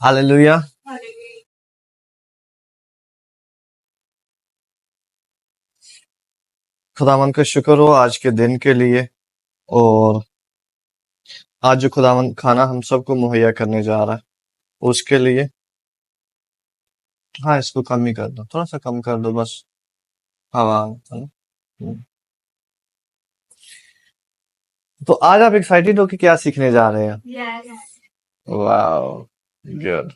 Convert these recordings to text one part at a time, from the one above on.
Hallelujah. खुदावन का शुक्र हो आज के दिन के लिए। और आज जो खुदावन खाना हम सबको मुहैया करने जा रहा है उसके लिए। हाँ, इसको कम ही कर दो, थोड़ा सा कम कर दो बस। हवा है ना? तो आज आप एक्साइटेड हो कि क्या सीखने जा रहे हैं? वाह, गुड।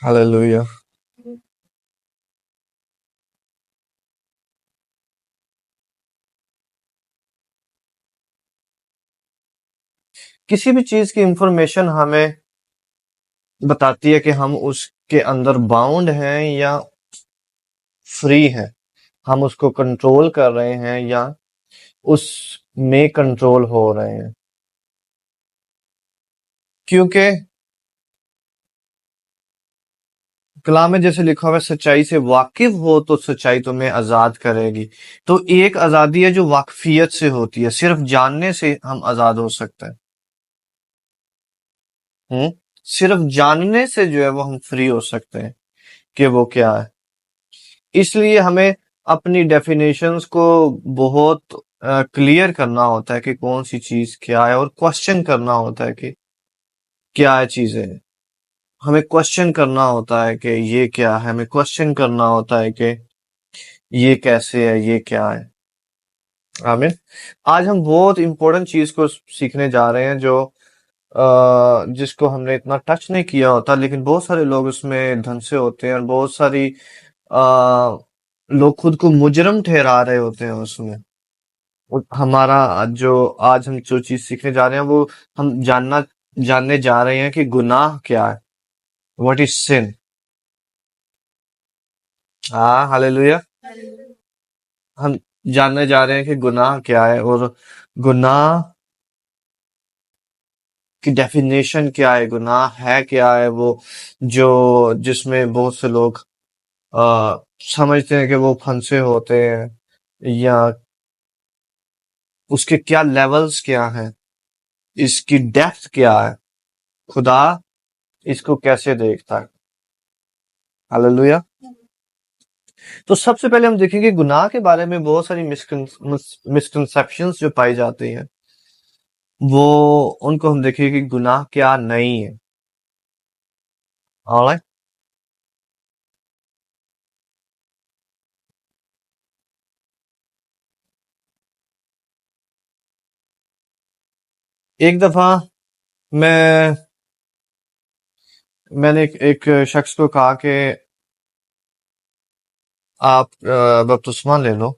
हालेलुया। किसी भी चीज की इंफॉर्मेशन हमें बताती है कि हम उसके अंदर बाउंड हैं या फ्री हैं, हम उसको कंट्रोल कर रहे हैं या उसमें कंट्रोल हो रहे हैं। क्योंकि कलाम में जैसे लिखा हुआ है, सच्चाई से वाकिफ हो तो सच्चाई तुम्हें आजाद करेगी। तो एक आजादी है जो वाकफियत से होती है, सिर्फ जानने से हम आजाद हो सकते हैं। सिर्फ जानने से जो है वो हम फ्री हो सकते हैं कि वो क्या है। इसलिए हमें अपनी डेफिनेशंस को बहुत क्लियर करना होता है कि कौन सी चीज क्या है, और क्वेश्चन करना होता है कि क्या है चीजें। हमें क्वेश्चन करना होता है कि ये क्या है, हमें क्वेश्चन करना होता है कि ये कैसे है, ये क्या है। आमीन। आज हम बहुत इंपॉर्टेंट चीज को सीखने जा रहे हैं जो जिसको हमने इतना टच नहीं किया होता, लेकिन बहुत सारे लोग उसमें धंसे होते हैं और बहुत सारी लोग खुद को मुजरम ठहरा रहे होते हैं उसमें। हमारा आज हम जो चीज सीखने जा रहे हैं वो हम जानने जा रहे हैं कि गुनाह क्या है। व्हाट इज सिन। हाँ, हालेलुया। हम जानने जा रहे हैं कि गुनाह क्या है, और गुनाह की डेफिनेशन क्या है, गुनाह है क्या है वो, जो जिसमें बहुत से लोग आ, समझते हैं कि वो फंसे होते हैं, या उसके क्या लेवल्स क्या हैं, इसकी डेप्थ क्या है, खुदा इसको कैसे देखता है। हालेलुया। तो सबसे पहले हम देखेंगे गुनाह के बारे में बहुत सारी मिसकंसेप्शंस जो पाई जाती हैं, वो उनको हम देखेंगे कि गुनाह क्या नहीं है। ऑलराइट। एक दफा मैं मैंने एक शख्स को कहा कि आप बपतिस्मा ले लो।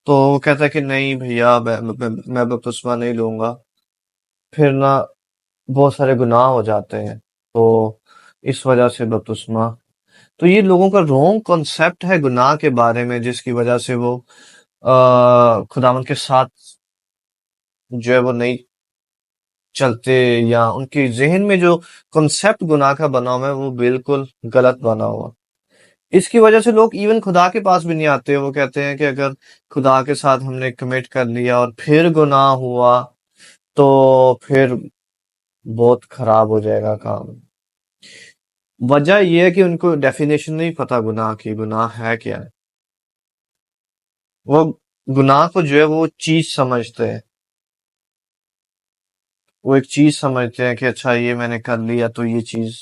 तो वो कहता है कि नहीं भैया, मैं बपतिस्मा नहीं लूंगा, फिर ना बहुत सारे गुनाह हो जाते हैं, तो इस वजह से बपतिस्मा। तो ये लोगों का रॉन्ग कॉन्सेप्ट है गुनाह के बारे में, जिसकी वजह से वो खुदावंद के साथ जो है वो नहीं चलते, या उनके जहन में जो कॉन्सेप्ट गुनाह का बना हुआ है वो बिल्कुल गलत बना हुआ। इसकी वजह से लोग इवन खुदा के पास भी नहीं आते। वो कहते हैं कि अगर खुदा के साथ हमने कमिट कर लिया और फिर गुनाह हुआ तो फिर बहुत खराब हो जाएगा काम। वजह यह है कि उनको डेफिनेशन नहीं पता गुनाह की, गुनाह है क्या है। वो गुनाह को जो है वो चीज समझते हैं। वो एक चीज समझते हैं कि अच्छा ये मैंने कर लिया तो ये चीज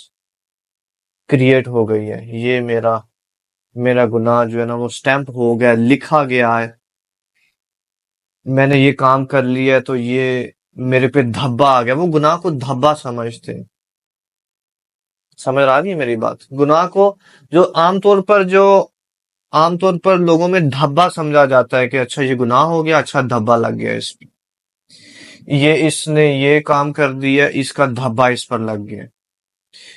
क्रिएट हो गई है, ये मेरा मेरा गुनाह जो है ना वो स्टैंप हो गया, लिखा गया है। मैंने ये काम कर लिया है तो ये मेरे पे धब्बा आ गया। वो गुनाह को धब्बा समझते हैं। समझ आ रही है मेरी बात? गुनाह को जो आमतौर पर लोगों में धब्बा समझा जाता है कि अच्छा ये गुनाह हो गया, अच्छा धब्बा लग गया इस पे, ये इसने ये काम कर दिया, इसका धब्बा इस पर लग गया,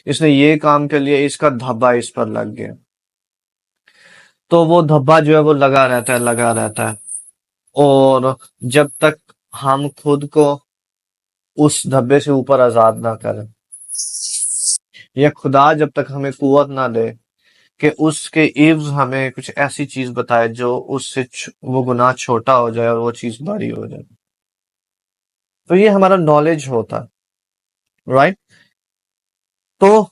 इसने ये काम कर लिया, इसका धब्बा इस पर लग गया। तो वो धब्बा जो है वो लगा रहता है, लगा रहता है। और जब तक हम खुद को उस धब्बे से ऊपर आजाद ना करें, या खुदा जब तक हमें कुव्वत ना दे कि उसके इव्ज हमें कुछ ऐसी चीज बताए जो उससे वो गुनाह छोटा हो जाए और वो चीज बड़ी हो जाए। तो ये हमारा नॉलेज होता है, राइट। तो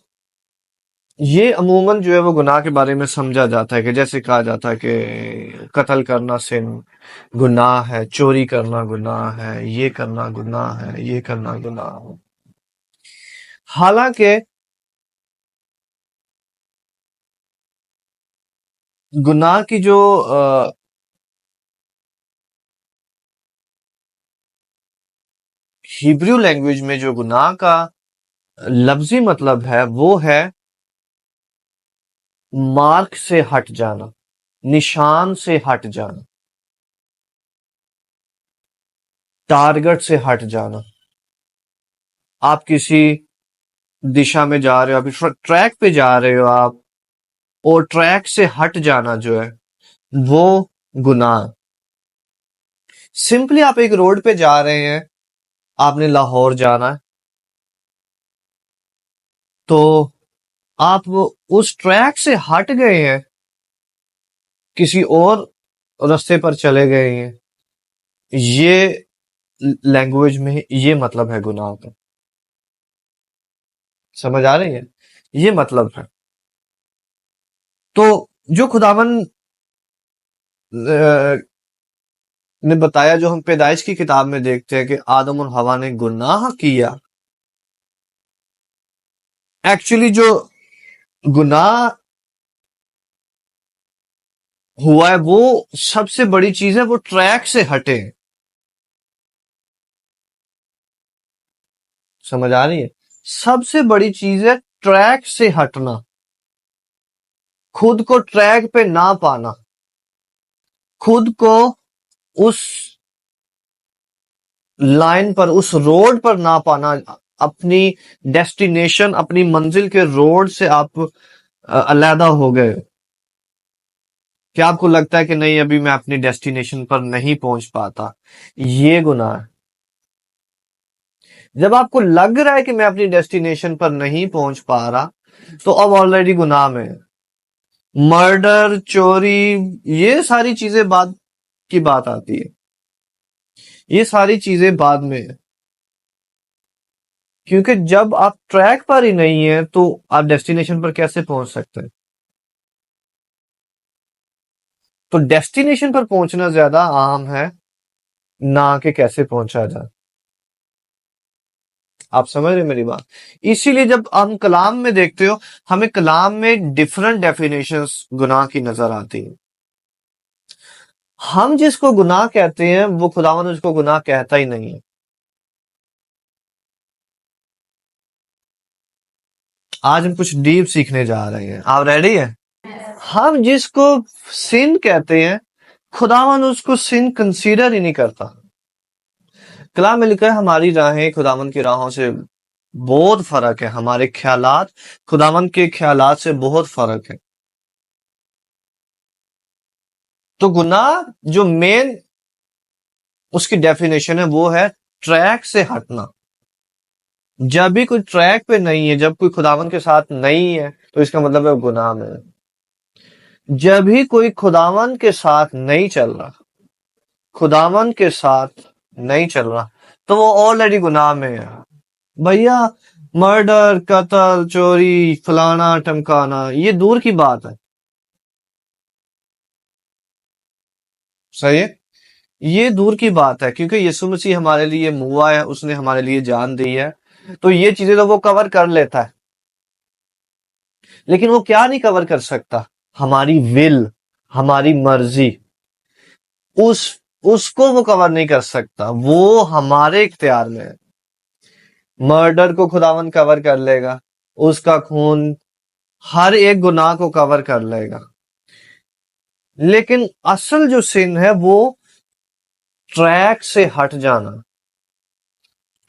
ये अमूमन जो है वो गुनाह के बारे में समझा जाता है कि जैसे कहा जाता है कि कत्ल करना सिन गुनाह है, चोरी करना गुनाह है, ये करना गुनाह है, ये करना गुनाह है। हालांकि गुनाह की जो हिब्रू लैंग्वेज में जो गुनाह का लफ्जी मतलब है वो है मार्क से हट जाना, निशान से हट जाना, टारगेट से हट जाना। आप किसी दिशा में जा रहे हो, अभी ट्रैक पे जा रहे हो आप, और ट्रैक से हट जाना जो है वो गुनाह। सिंपली आप एक रोड पे जा रहे हैं, आपने लाहौर जाना है, तो आप वो उस ट्रैक से हट गए हैं, किसी और रास्ते पर चले गए हैं। ये लैंग्वेज में ये मतलब है गुनाह का। समझ आ रही है? ये मतलब है। तो जो खुदावन ने बताया, जो हम पैदाइश की किताब में देखते हैं कि आदम और हवा ने गुनाह किया, एक्चुअली जो गुनाह हुआ है वो सबसे बड़ी चीज है, वो ट्रैक से हटे। समझ आ रही है? सबसे बड़ी चीज है ट्रैक से हटना, खुद को ट्रैक पे ना पाना, खुद को उस लाइन पर, उस रोड पर ना पाना, अपनी डेस्टिनेशन, अपनी मंजिल के रोड से आप अलहदा हो गए। क्या आपको लगता है कि नहीं, अभी मैं अपनी डेस्टिनेशन पर नहीं पहुंच पाता? ये गुनाह है। जब आपको लग रहा है कि मैं अपनी डेस्टिनेशन पर नहीं पहुंच पा रहा, तो अब ऑलरेडी गुनाह में है। मर्डर, चोरी, ये सारी चीजें बाद की बात आती है, ये सारी चीजें बाद में है। क्योंकि जब आप ट्रैक पर ही नहीं है तो आप डेस्टिनेशन पर कैसे पहुंच सकते हैं? तो डेस्टिनेशन पर पहुंचना ज्यादा आम है, ना कि कैसे पहुंचा जाए। आप समझ रहे हैं मेरी बात? इसीलिए जब हम कलाम में देखते हो, हमें कलाम में डिफरेंट डेफिनेशंस गुनाह की नजर आती है। हम जिसको गुनाह कहते हैं वो खुदावंद उसको गुनाह कहता ही नहीं है। आज हम कुछ डीप सीखने जा रहे हैं, आप रेडी है? हम जिसको सिन कहते हैं, खुदावन उसको सिन कंसीडर ही नहीं करता। कलाम में लिखा है हमारी राहें खुदावन की राहों से बहुत फर्क है, हमारे ख्यालात खुदावन के ख्यालात से बहुत फर्क है। तो गुनाह जो मेन उसकी डेफिनेशन है वो है ट्रैक से हटना। जब भी कोई ट्रैक पे नहीं है, जब कोई खुदावन के साथ नहीं है, तो इसका मतलब है वो गुनाह में है। जब भी कोई खुदावन के साथ नहीं चल रहा, खुदावन के साथ नहीं चल रहा, तो वो ऑलरेडी गुनाह में है। भैया, मर्डर, कत्ल, चोरी, फलाना टमकाना, ये दूर की बात है। सही है? ये दूर की बात है, क्योंकि यीशु मसीह हमारे लिए मुआ है, उसने हमारे लिए जान दी है, तो ये चीजें तो वो कवर कर लेता है। लेकिन वो क्या नहीं कवर कर सकता? हमारी विल, हमारी मर्जी, उस उसको वो कवर नहीं कर सकता, वो हमारे इख्तियार में है। मर्डर को खुदावन कवर कर लेगा, उसका खून हर एक गुनाह को कवर कर लेगा। लेकिन असल जो सिन है वो ट्रैक से हट जाना,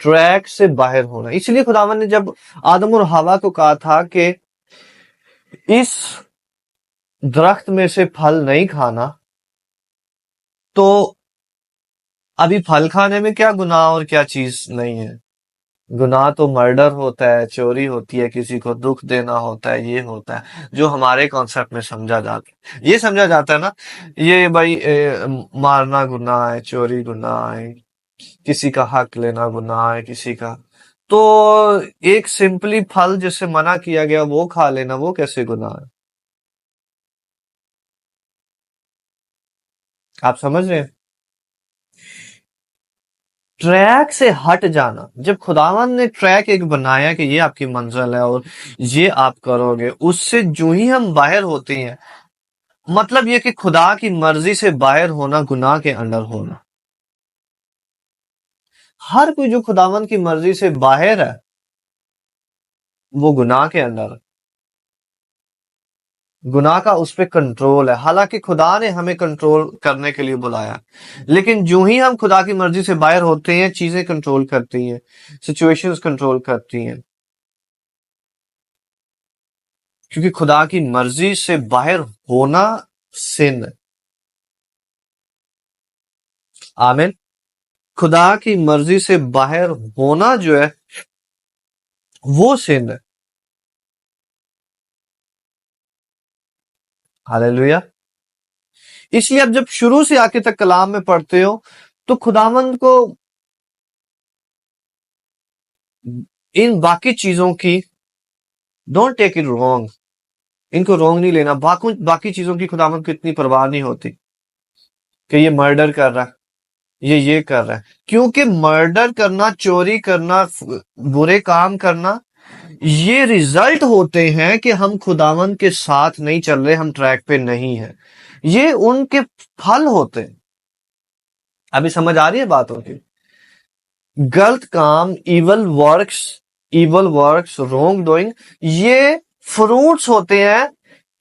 ट्रैक से बाहर होना। इसलिए खुदावन ने जब आदम और हवा को कहा था कि इस दरख्त में से फल नहीं खाना, तो अभी फल खाने में क्या गुनाह और क्या चीज नहीं है? गुनाह तो मर्डर होता है, चोरी होती है, किसी को दुख देना होता है, ये होता है जो हमारे कॉन्सेप्ट में समझा जाता है, ये समझा जाता है ना। ये भाई मारना गुनाह है, चोरी गुनाह है, किसी का हक लेना गुनाह है, किसी का। तो एक सिंपली फल जिसे मना किया गया वो खा लेना, वो कैसे गुनाह है? आप समझ रहे हैं? ट्रैक से हट जाना, जब खुदावन ने ट्रैक एक बनाया कि ये आपकी मंजिल है और ये आप करोगे, उससे जो ही हम बाहर होते हैं, मतलब ये कि खुदा की मर्जी से बाहर होना गुनाह के अंडर होना। हर कोई जो खुदावन की मर्जी से बाहर है वो गुनाह के अंदर है। गुनाह का उस पे कंट्रोल है, हालांकि खुदा ने हमें कंट्रोल करने के लिए बुलाया, लेकिन जो ही हम खुदा की मर्जी से बाहर होते हैं, चीजें कंट्रोल करती हैं, सिचुएशंस कंट्रोल करती हैं, क्योंकि खुदा की मर्जी से बाहर होना सिन है। आमीन। खुदा की मर्जी से बाहर होना जो है वो सिन है। हालेलुया। इसलिए अब जब शुरू से आखिर तक कलाम में पढ़ते हो तो खुदावंद को इन बाकी चीजों की, डोंट टेक इट रॉन्ग, इनको रॉन्ग नहीं लेना, बाकी बाकी चीजों की खुदावंद को इतनी परवाह नहीं होती कि ये मर्डर कर रहा है, ये कर रहा है, क्योंकि मर्डर करना, चोरी करना, बुरे काम करना, ये रिजल्ट होते हैं कि हम खुदावंद के साथ नहीं चल रहे, हम ट्रैक पे नहीं है। ये उनके फल होते हैं। अभी समझ आ रही है बातों की? गलत काम, इवल वर्क्स, रॉन्ग डूइंग, ये फ्रूट्स होते हैं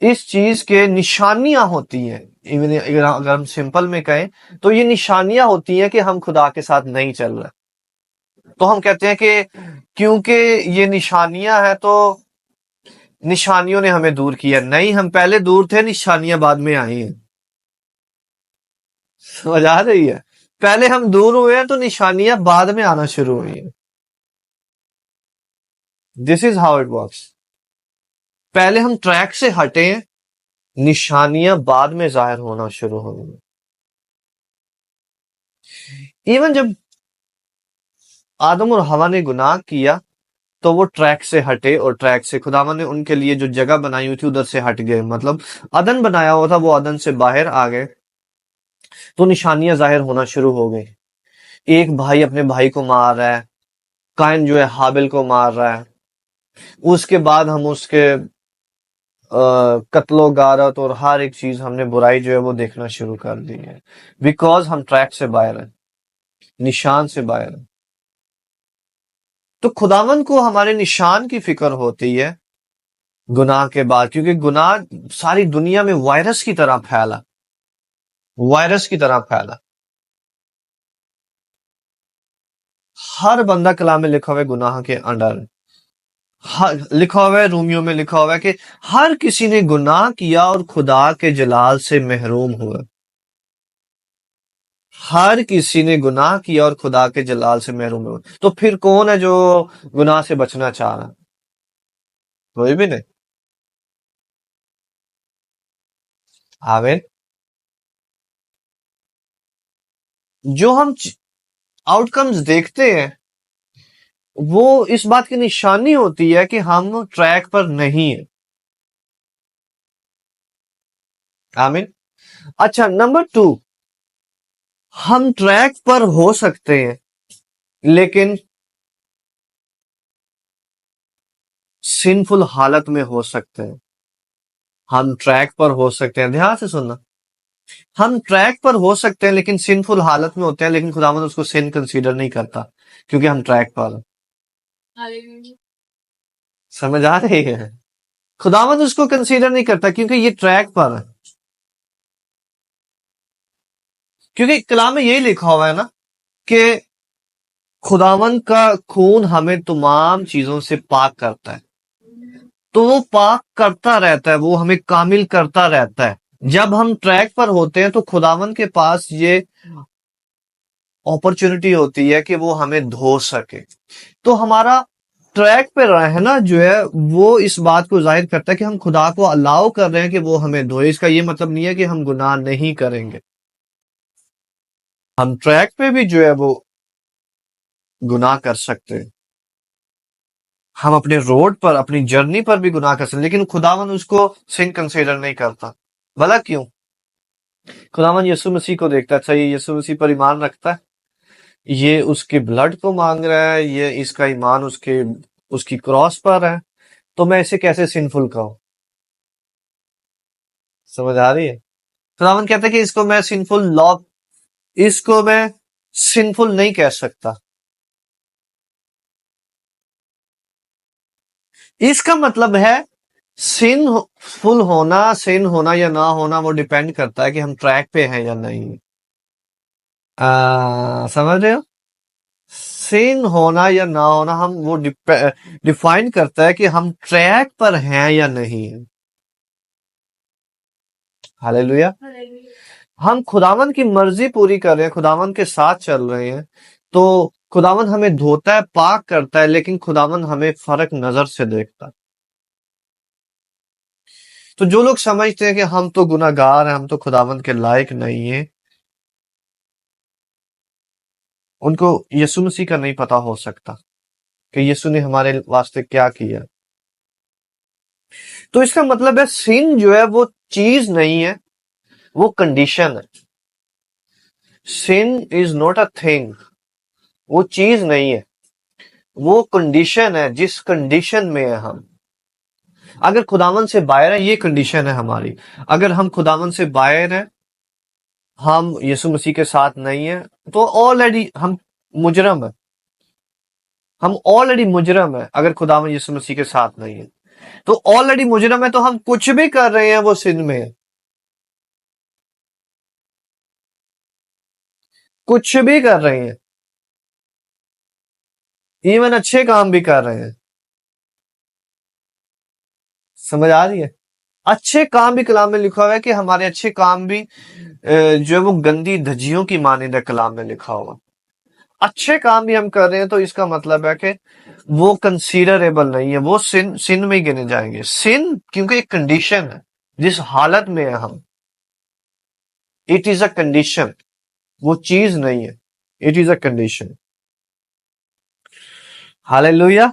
इस चीज के, निशानियां होती हैं। इवन अगर हम सिंपल में कहें तो ये निशानियां होती हैं कि हम खुदा के साथ नहीं चल रहे। तो हम कहते हैं कि क्योंकि ये निशानियां हैं तो निशानियों ने हमें दूर किया। नहीं, हम पहले दूर थे, निशानियां बाद में आई हैं। समझ आ रही है? पहले हम दूर हुए हैं तो निशानियां बाद में आना शुरू हुई हैं। This is how it works. पहले हम ट्रैक से हटे, निशानियां बाद में जाहिर होना शुरू हो गई। इवन जब आदम और हवा ने गुनाह किया तो वो ट्रैक से हटे, और ट्रैक से खुदावन ने उनके लिए जो जगह बनाई हुई थी उधर से हट गए, मतलब अदन बनाया हुआ था वो अदन से बाहर आ गए, तो निशानियां जाहिर होना शुरू हो गई। एक भाई अपने भाई को मार रहा है, कायन जो है हाबिल को मार रहा है, उसके बाद हम उसके कत्लो गारत और हर एक चीज, हमने बुराई जो है वो देखना शुरू कर दी है, बिकॉज हम ट्रैक से बाहर हैं, निशान से बाहर हैं। तो खुदावन को हमारे निशान की फिक्र होती है गुनाह के बाद, क्योंकि गुनाह सारी दुनिया में वायरस की तरह फैला, वायरस की तरह फैला। हर बंदा कलाम में लिखा हुआ है गुनाह के अंडर। लिखा हुआ है, रोमियो में लिखा हुआ है कि हर किसी ने गुनाह किया और खुदा के जलाल से महरूम हुआ। हर किसी ने गुनाह किया और खुदा के जलाल से महरूम हुआ। तो फिर कौन है जो गुनाह से बचना चाह रहा है? कोई भी नहीं। आमीन। जो हम आउटकम्स देखते हैं वो इस बात की निशानी होती है कि हम ट्रैक पर नहीं है। आमीन। अच्छा, नंबर 2, हम ट्रैक पर हो सकते हैं लेकिन सिंफुल हालत में हो सकते हैं। हम ट्रैक पर हो सकते हैं, ध्यान से सुनना, हम ट्रैक पर हो सकते हैं लेकिन सिंफुल हालत में होते हैं, लेकिन खुदावंद उसको सिन कंसीडर नहीं करता क्योंकि हम ट्रैक पर हैं। समझ आ रही है? खुदावंद उसको कंसीडर नहीं करता क्योंकि ये ट्रैक पर है, क्योंकि कलाम में यही लिखा हुआ है ना कि खुदावंद का खून हमें तमाम चीजों से पाक करता है। तो वो पाक करता रहता है, वो हमें कामिल करता रहता है। जब हम ट्रैक पर होते हैं तो खुदावंद के पास ये अपॉर्चुनिटी होती है कि वो हमें धो सके। तो हमारा ट्रैक पे रहना जो है वो इस बात को जाहिर करता है कि हम खुदा को अलाउ कर रहे हैं कि वो हमें धोए। इसका ये मतलब नहीं है कि हम गुनाह नहीं करेंगे, हम ट्रैक पे भी जो है वो गुनाह कर सकते हैं, हम अपने रोड पर अपनी जर्नी पर भी गुनाह कर सकते हैं, लेकिन खुदावन उसको सिन कंसीडर नहीं करता। भला क्यों? खुदावन यीशु मसीह को देखता है, अच्छा ये यीशु मसीह पर ईमान रखता है, ये उसके ब्लड को मांग रहा है, ये इसका ईमान उसके उसकी क्रॉस पर है, तो मैं इसे कैसे सिंफुल कहूं? समझ आ रही है? खुदावन कहता है कि इसको मैं सिंफुल लॉ, इसको मैं सिंफुल नहीं कह सकता। इसका मतलब है सिन होना, सिन होना या ना होना वो डिपेंड करता है कि हम ट्रैक पे हैं या नहीं। समझ रहे हो? सिन होना या ना होना हम वो डिफाइन करता है कि हम ट्रैक पर हैं या नहीं। हालेलुया। हम खुदावन की मर्जी पूरी कर रहे हैं, खुदावन के साथ चल रहे हैं, तो खुदावन हमें धोता है, पाक करता है, लेकिन खुदावन हमें फर्क नजर से देखता है। तो जो लोग समझते हैं कि हम तो गुनाहगार हैं, हम तो खुदावन के लायक नहीं है, उनको यीशु मसीह का नहीं पता हो सकता कि यीशु ने हमारे वास्ते क्या किया। तो इसका मतलब है सिन जो है वो चीज नहीं है, वो कंडीशन है। सिन इज नॉट अ थिंग, वो चीज नहीं है, वो कंडीशन है, जिस कंडीशन में है हम। अगर खुदावन से बाहर है, ये कंडीशन है हमारी। अगर हम खुदावन से बाहर हैं, हम यीशु मसीह के साथ नहीं है, तो ऑलरेडी हम मुजरम है, हम ऑलरेडी मुजरम है। अगर खुदावन यीशु मसीह के साथ नहीं है तो ऑलरेडी मुजरम है, तो हम कुछ भी कर रहे हैं वो सिन में है, कुछ भी कर रहे हैं, इवन अच्छे काम भी कर रहे हैं। समझ आ रही है? अच्छे काम भी कलाम में लिखा हुआ है कि हमारे अच्छे काम भी जो है वो गंदी धज्जियों की मानिंद है, कलाम में लिखा हुआ। अच्छे काम भी हम कर रहे हैं, तो इसका मतलब है कि वो कंसीडरेबल नहीं है, वो सिन सिन में ही गिने जाएंगे। सिन क्योंकि एक कंडीशन है, जिस हालत में है हम, इट इज अ कंडीशन, वो चीज नहीं है, it is a condition. Hallelujah.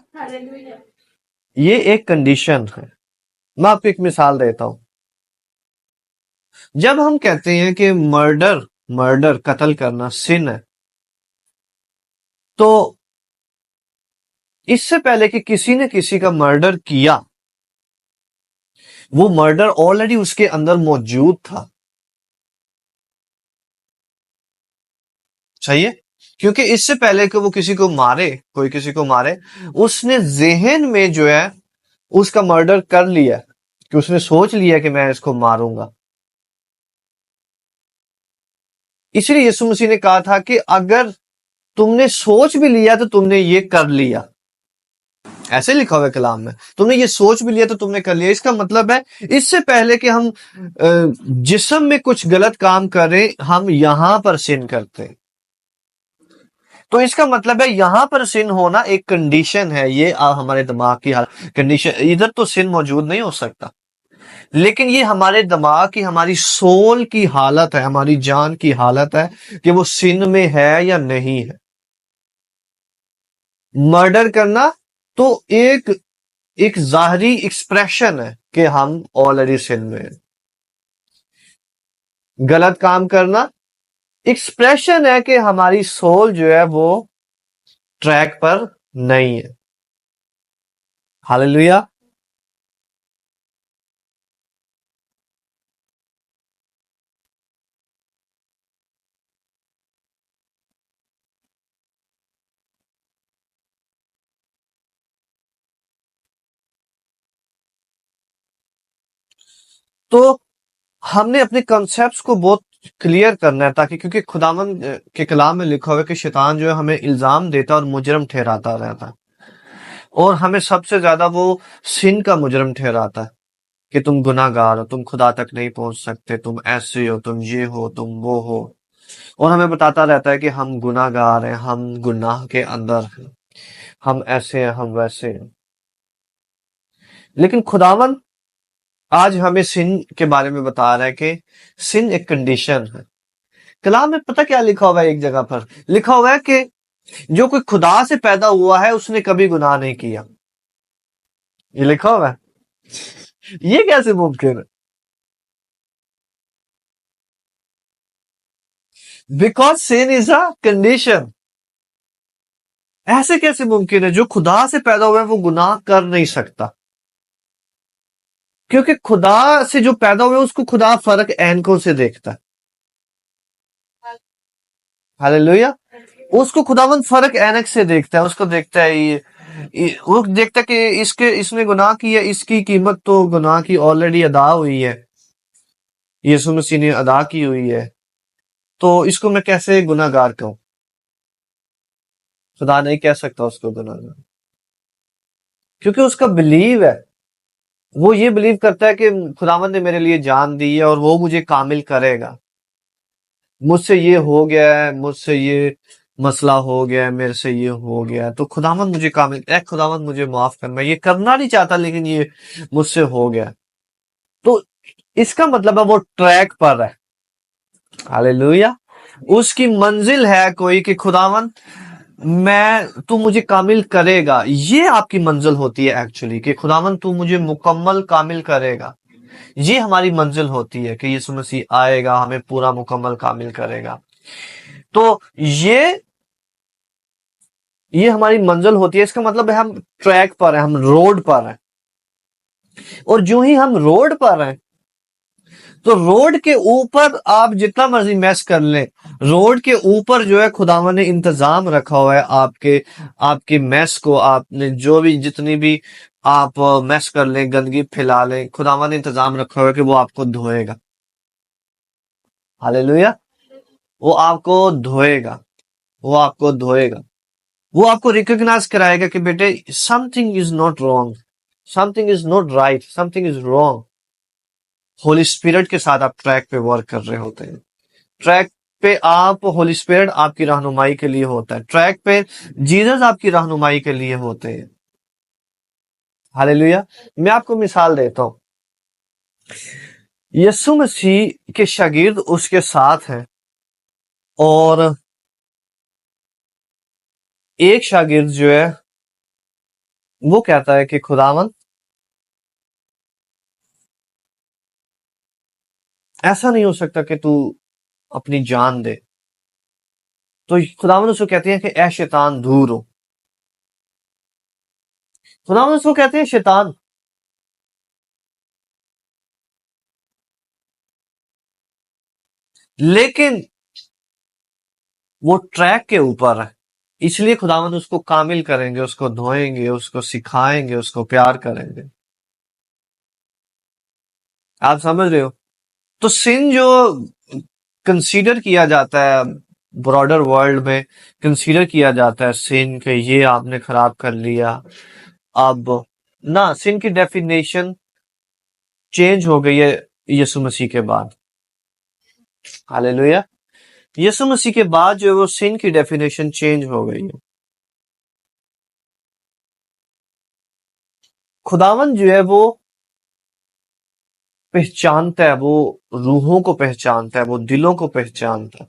ये एक कंडीशन है। मैं आपको एक मिसाल देता हूं। जब हम कहते हैं कि मर्डर मर्डर कत्ल करना सिन है, तो इससे पहले कि किसी ने किसी का मर्डर किया, वो मर्डर ऑलरेडी उसके अंदर मौजूद था। सही है? क्योंकि इससे पहले कि वो किसी को मारे, कोई किसी को मारे, उसने ज़हन में जो है उसका मर्डर कर लिया, कि उसने सोच लिया कि मैं इसको मारूंगा। इसलिए यीशु मसीह ने कहा था कि अगर तुमने सोच भी लिया तो तुमने ये कर लिया। ऐसे लिखा हुआ है कलाम में, तुमने ये सोच भी लिया तो तुमने कर लिया। इसका मतलब है इससे पहले कि हम जिस्म में कुछ गलत काम करें, हम यहां पर सिन करते हैं। तो इसका मतलब है यहां पर सिन होना एक कंडीशन है। ये हमारे दिमाग की कंडीशन, इधर तो सिन मौजूद नहीं हो सकता, लेकिन ये हमारे दिमाग की, हमारी सोल की हालत है, हमारी जान की हालत है कि वो सिन में है या नहीं है। मर्डर करना तो एक एक जाहरी एक्सप्रेशन है कि हम ऑलरेडी सिन में हैं। गलत काम करना एक्सप्रेशन है कि हमारी सोल जो है वो ट्रैक पर नहीं है। हालेलुया। तो हमने अपने कॉन्सेप्ट्स को बहुत क्लियर करना है, ताकि, क्योंकि खुदावन के कलाम में लिखा हुआ है कि शैतान जो है हमें इल्जाम देता और मुजरम ठहराता रहता है, और हमें सबसे ज्यादा वो सिन का मुजरम ठहराता है कि तुम गुनाहगार हो, तुम खुदा तक नहीं पहुंच सकते, तुम ऐसे हो, तुम ये हो, तुम वो हो। और हमें बताता रहता है कि हम गुनाहगार हैं, हम गुनाह के अंदर हैं, हम ऐसे हैं, हम वैसे हैं। लेकिन खुदावन आज हमें सिन के बारे में बता रहा है कि सिन एक कंडीशन है। कलाम में पता क्या लिखा हुआ है? एक जगह पर लिखा हुआ है कि जो कोई खुदा से पैदा हुआ है उसने कभी गुनाह नहीं किया। ये लिखा हुआ है। ये कैसे मुमकिन है? Because sin is a condition. ऐसे कैसे मुमकिन है? जो खुदा से पैदा हुआ है वो गुनाह कर नहीं सकता, क्योंकि खुदा से जो पैदा हुआ है उसको खुदा फर्क एनकों से देखता है। हालेलुया। उसको खुदावन फर्क एनक से देखता है। उसको देखता है वो देखता है कि इसके इसने गुनाह किया, इसकी कीमत तो गुनाह की ऑलरेडी अदा हुई है, यीशु मसीह ने अदा की हुई है, तो इसको मैं कैसे गुनाहगार कहूं? खुदा नहीं कह सकता उसको गुनाहगार, क्योंकि उसका बिलीव है। वो ये बिलीव करता है कि खुदावन ने मेरे लिए जान दी है और वो मुझे कामिल करेगा। मुझसे ये हो गया है, मुझसे ये मसला हो गया है, मेरे से ये हो गया है, तो खुदावन मुझे कामिल, खुदावन मुझे माफ कर, मैं ये करना नहीं चाहता लेकिन ये मुझसे हो गया। तो इसका मतलब है वो ट्रैक पर है। हालेलुया। उसकी मंजिल है कोई कि खुदावन तू मुझे कामिल करेगा। ये आपकी मंजिल होती है एक्चुअली, कि खुदावन तू मुझे मुकम्मल कामिल करेगा। ये हमारी मंजिल होती है कि यीशु मसीह आएगा, हमें पूरा मुकम्मल कामिल करेगा। तो ये हमारी मंजिल होती है। इसका मतलब है हम ट्रैक पर हैं, हम रोड पर हैं। और जो ही हम रोड पर हैं, तो रोड के ऊपर आप जितना मर्जी मैस कर लें, रोड के ऊपर जो है खुदावन ने इंतजाम रखा हुआ है आपके मैस को। आपने जो भी जितनी भी आप मैस कर लें, गंदगी फैला लें, खुदावन ने इंतजाम रखा हुआ है कि वो आपको धोएगा। हालेलुया। वो आपको धोएगा, वो आपको धोएगा, वो आपको रिकॉग्नाइज कराएगा कि बेटे something is not wrong, something is not right, something is wrong. Holi spirit के साथ आप ट्रैक पे वर्क कर रहे होते हैं। ट्रैक पे आप, होली स्पिरिट आपकी रहनुमाई के लिए होता है। ट्रैक पे जीसस आपकी रहनुमाई के लिए होते हैं। हालेलुया। मैं आपको मिसाल देता हूं। यीशु मसीह के शागिर्द उसके साथ हैं, और एक शागिर्द जो है वो कहता है कि खुदावन ऐसा नहीं हो सकता कि तू अपनी जान दे। तो खुदावन उसको कहते हैं कि ऐ शैतान दूर हो। खुदावन उसको कहते हैं शैतान। लेकिन वो ट्रैक के ऊपर है, इसलिए खुदावन उसको कामिल करेंगे, उसको धोएंगे, उसको सिखाएंगे, उसको प्यार करेंगे। आप समझ रहे हो? तो सिन जो कंसीडर किया जाता है ब्रॉडर वर्ल्ड में, कंसीडर किया जाता है सिन के, ये आपने खराब कर लिया। अब ना, सिन की डेफिनेशन चेंज हो गई है यीशु मसीह के बाद। हालेलुया। यीशु मसीह के बाद जो है वो सिन की डेफिनेशन चेंज हो गई है। खुदावन जो है वो पहचानता है, वो रूहों को पहचानता है, वो दिलों को पहचानता है।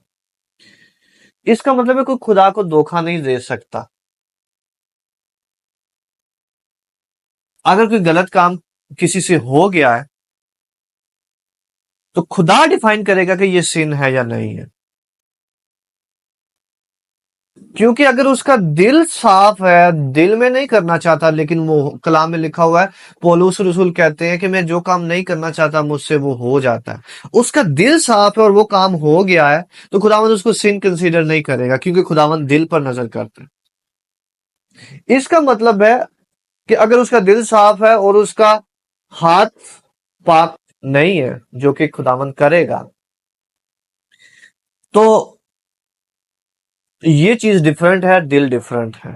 इसका मतलब है कोई खुदा को धोखा नहीं दे सकता। अगर कोई गलत काम किसी से हो गया है तो खुदा डिफाइन करेगा कि ये सिन है या नहीं है। क्योंकि अगर उसका दिल साफ है, दिल में नहीं करना चाहता, लेकिन वो कलाम में लिखा हुआ है, पौलुस रसूल कहते हैं कि मैं जो काम नहीं करना चाहता मुझसे वो हो जाता है। उसका दिल साफ है और वो काम हो गया है, तो खुदावंद उसको सिन कंसीडर नहीं करेगा, क्योंकि खुदावंद दिल पर नजर करता है। इसका मतलब है कि अगर उसका दिल साफ है और उसका हाथ पाक नहीं है, जो कि खुदावंद करेगा, तो ये चीज डिफरेंट है, दिल डिफरेंट है।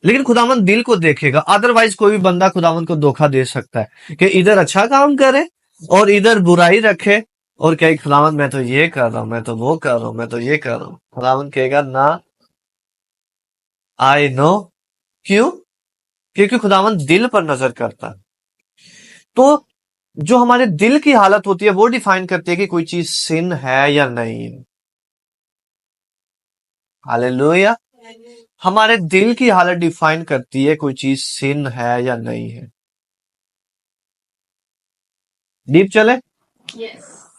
लेकिन खुदावंद दिल को देखेगा। अदरवाइज कोई भी बंदा खुदावंद को धोखा दे सकता है कि इधर अच्छा काम करे और इधर बुराई रखे, और कहे खुदावंद मैं तो ये कर रहा हूं, मैं तो वो कर रहा हूं, मैं तो ये कर रहा हूं, खुदावंद कहेगा ना, आई नो। क्यों? क्योंकि खुदावंद दिल पर नजर करता है। तो जो हमारे दिल की हालत होती है वो डिफाइन करती है कि कोई चीज सिन है या नहीं है। हालेलुया। हमारे दिल की हालत डिफाइन करती है कोई चीज सिन है या नहीं है। डीप चले।